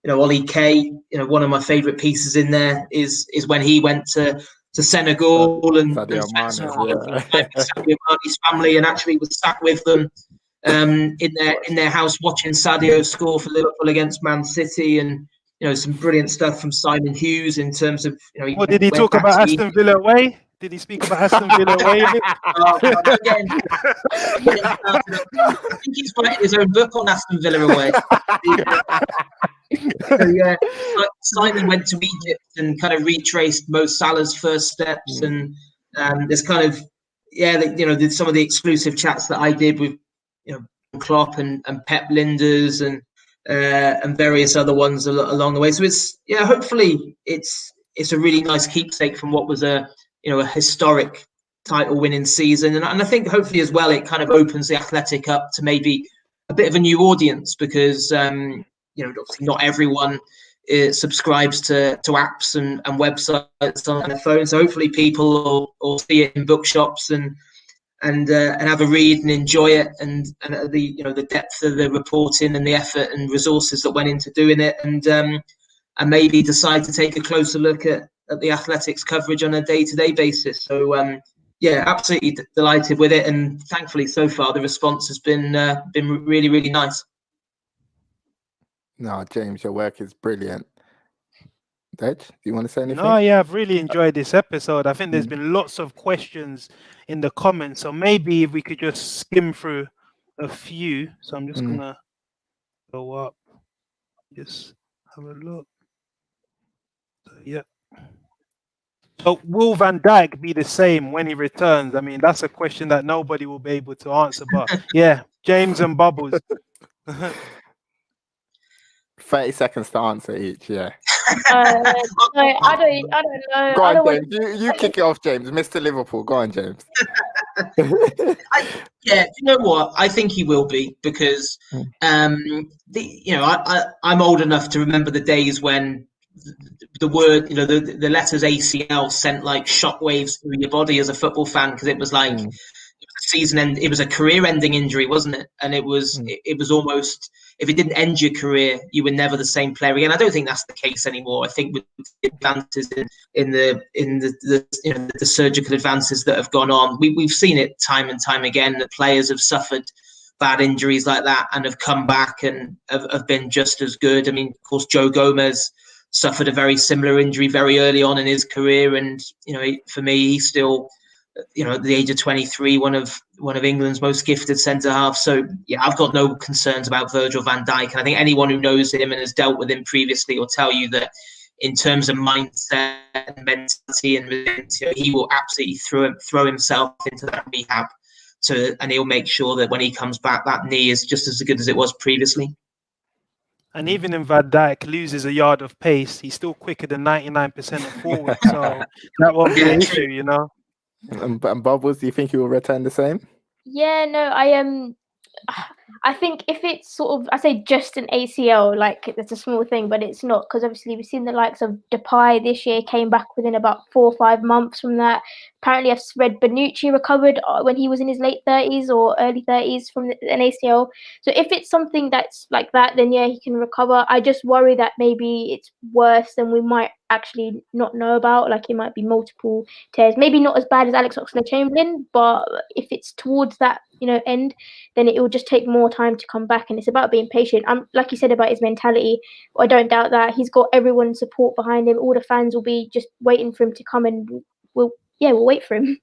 Ollie Kay, one of my favourite pieces in there is when he went to Senegal and spent some time with Sadio Mane's family, and actually was sat with them in their house watching Sadio score for Liverpool against Man City, and some brilliant stuff from Simon Hughes in terms of What did he talk about? Aston Villa away? Did he speak about Aston Villa away? Again, I think he's writing his own book on Aston Villa away. Simon went to Egypt and kind of retraced Mo Salah's first steps, and there's kind of some of the exclusive chats that I did with Klopp and Pep Linders and various other ones along the way. So hopefully it's a really nice keepsake from what was a historic title winning season, and I think hopefully as well it kind of opens The Athletic up to maybe a bit of a new audience, because obviously not everyone subscribes to apps and websites on their phone. So hopefully people will see it in bookshops and have a read and enjoy it, and the depth of the reporting and the effort and resources that went into doing it, and maybe decide to take a closer look at The Athletic's coverage on a day-to-day basis. So absolutely delighted with it, and thankfully so far the response has been really, really nice. No, James, your work is brilliant. Dej, do you want to say anything? No, I've really enjoyed this episode. I think there's been lots of questions in the comments, so maybe if we could just skim through a few. So I'm just gonna go up, just have a look. So, so will Van Dijk be the same when he returns? I mean, that's a question that nobody will be able to answer, but James and Bubbles. 30 seconds to answer each, I don't know. Go on, James. You kick it off, James. Mr. Liverpool. Go on, James. You know what? I think he will be, because I'm old enough to remember the days when the word, the letters ACL sent like shockwaves through your body as a football fan, because it was like season end. It was a career-ending injury, wasn't it? And it was almost, if it didn't end your career, you were never the same player again. I don't think that's the case anymore. I think with the advances in the surgical advances that have gone on, we've seen it time and time again that players have suffered bad injuries like that and have come back and have been just as good. I mean, of course, Joe Gomez suffered a very similar injury very early on in his career, and for me, he's still, at the age of 23, one of England's most gifted centre halves. So yeah, I've got no concerns about Virgil van Dijk, and I think anyone who knows him and has dealt with him previously will tell you that in terms of mindset and mentality and he will absolutely throw himself into that rehab. And he'll make sure that when he comes back, that knee is just as good as it was previously. And even if Van Dijk loses a yard of pace, he's still quicker than 99% of forwards. So that won't be an issue, And Bubbles, do you think he will return the same? Yeah, no, I think if it's sort of, I say just an ACL, like it's a small thing, but it's not, because obviously we've seen the likes of Depay this year came back within about 4 or 5 months from that. Apparently, I've read Bonucci recovered when he was in his late 30s or early 30s from an ACL. So if it's something that's like that, then yeah, he can recover. I just worry that maybe it's worse than we might actually not know about. Like it might be multiple tears, maybe not as bad as Alex Oxlade-Chamberlain, but if it's towards that end, then it will just take more time to come back, and it's about being patient. Like you said about his mentality, I don't doubt that he's got everyone's support behind him. All the fans will be just waiting for him to come, and we'll wait for him.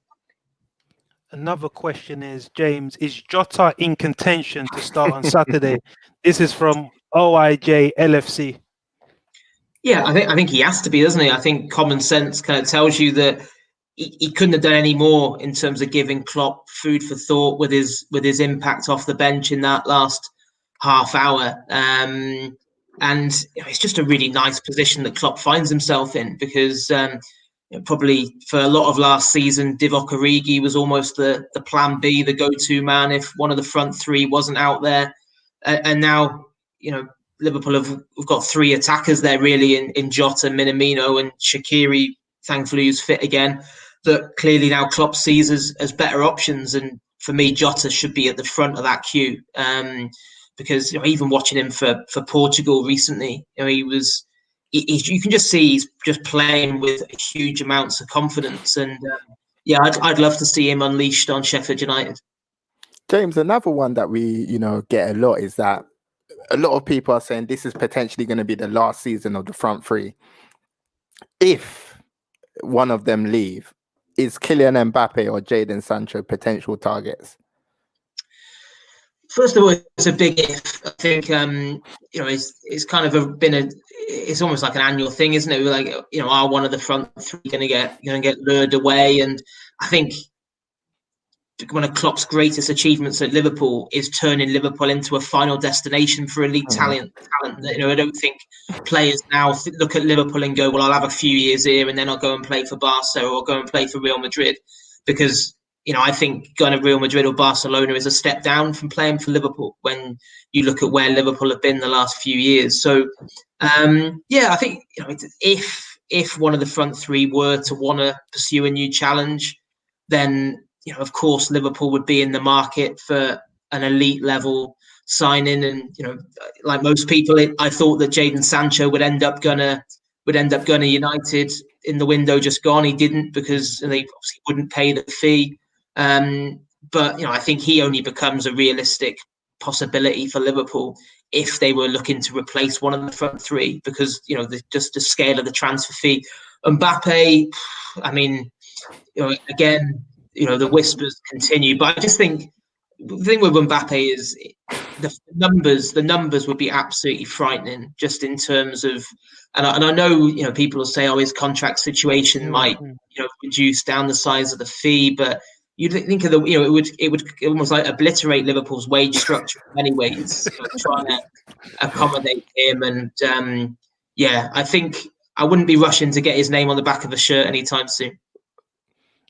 Another question is, James, is Jota in contention to start on Saturday? This is from OIJ LFC. Yeah, I think he has to be, doesn't he? I think common sense kind of tells you that he couldn't have done any more in terms of giving Klopp food for thought with his impact off the bench in that last half hour. And it's just a really nice position that Klopp finds himself in, because probably for a lot of last season, Divock Origi was almost the plan B, the go-to man if one of the front three wasn't out there. And now, Liverpool have got 3 attackers there really in Jota, Minamino and Shaqiri, thankfully, who's fit again, that clearly now Klopp sees as better options. And for me, Jota should be at the front of that queue, because even watching him for Portugal recently, you can just see he's just playing with huge amounts of confidence. And I'd love to see him unleashed on Sheffield United. James, another one that we get a lot is that a lot of people are saying this is potentially going to be the last season of the front three. If one of them leave, is Kylian Mbappe or Jadon Sancho potential targets? First of all, it's a big if. I think it's kind of it's almost like an annual thing, isn't it? Like, are one of the front three going to get lured away? And I think one of Klopp's greatest achievements at Liverpool is turning Liverpool into a final destination for elite talent. I don't think players now look at Liverpool and go, well, I'll have a few years here and then I'll go and play for Barca or go and play for Real Madrid, because I think going to Real Madrid or Barcelona is a step down from playing for Liverpool when you look at where Liverpool have been the last few years. So I think if one of the front three were to want to pursue a new challenge, then of course, Liverpool would be in the market for an elite level signing. And, like most people, I thought that Jadon Sancho would end up going to United in the window just gone. He didn't, because they obviously wouldn't pay the fee. But, I think he only becomes a realistic possibility for Liverpool if they were looking to replace one of the front three, because, just the scale of the transfer fee. Mbappe, I mean, again, the whispers continue, but I just think the thing with Mbappe is the numbers would be absolutely frightening, just in terms of, and I know, people will say, oh, his contract situation might, reduce down the size of the fee, but you'd think of it would almost like obliterate Liverpool's wage structure in many ways, trying to accommodate him. And I think I wouldn't be rushing to get his name on the back of a shirt anytime soon.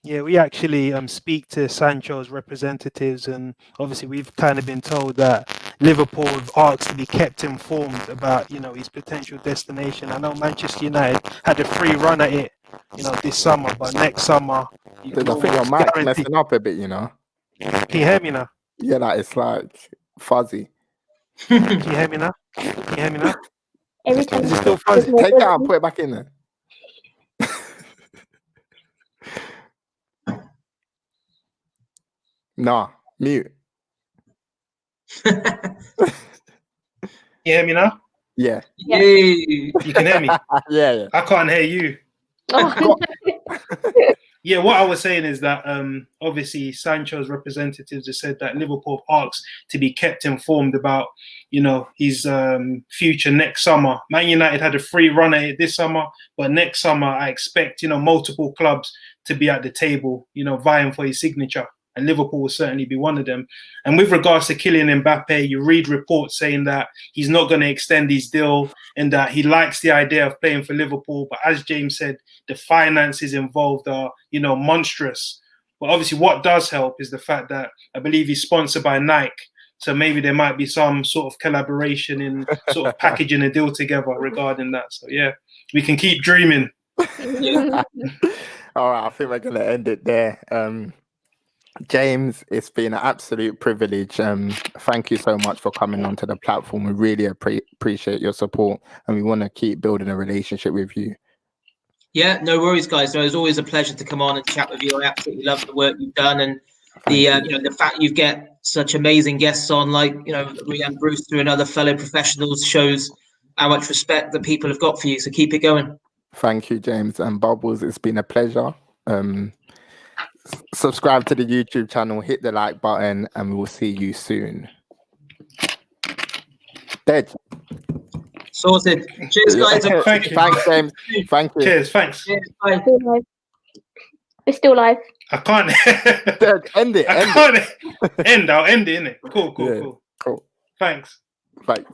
Yeah, we actually speak to Sancho's representatives, and obviously we've kind of been told that Liverpool have asked to be kept informed about, his potential destination. I know Manchester United had a free run at it, this summer, but next summer, I think your mic's messing up a bit, Can you hear me now? Yeah, like it's like fuzzy. Can you hear me now? Can you hear me now? Every time Is you it still speak, fuzzy? there's more Take it out and volume. put it back in there. Nah, mute. Can you hear me now? Yeah. Yay. You can hear me. Yeah. I can't hear you. Oh, Yeah, what I was saying is that obviously Sancho's representatives have said that Liverpool have asked to be kept informed about, his future next summer. Man United had a free run at it this summer, but next summer I expect, multiple clubs to be at the table, vying for his signature. And Liverpool will certainly be one of them. And with regards to Kylian Mbappe, you read reports saying that he's not going to extend his deal and that he likes the idea of playing for Liverpool. But as James said, the finances involved are, monstrous. But obviously what does help is the fact that I believe he's sponsored by Nike. So maybe there might be some sort of collaboration in sort of packaging a deal together regarding that. So yeah, we can keep dreaming. Yeah. All right, I think we're going to end it there. James, it's been an absolute privilege. Thank you so much for coming onto the platform. We really appreciate your support, and we want to keep building a relationship with you. Yeah, no worries, guys. No, it's always a pleasure to come on and chat with you. I absolutely love the work you've done, and the fact you get such amazing guests on, like Rhian Brewster and other fellow professionals, shows how much respect that people have got for you. So keep it going. Thank you, James and Bubbles. It's been a pleasure. Subscribe to the YouTube channel, hit the like button, and we will see you soon. Dead. Sorted. Cheers, guys. Thank you. Thanks, James. Thank you. Cheers. Thanks. Cheers, bye. We're still live. I can't. Dead. End it. I can't end. I'll end it, innit? Cool. Yeah. Cool. Thanks. Thanks.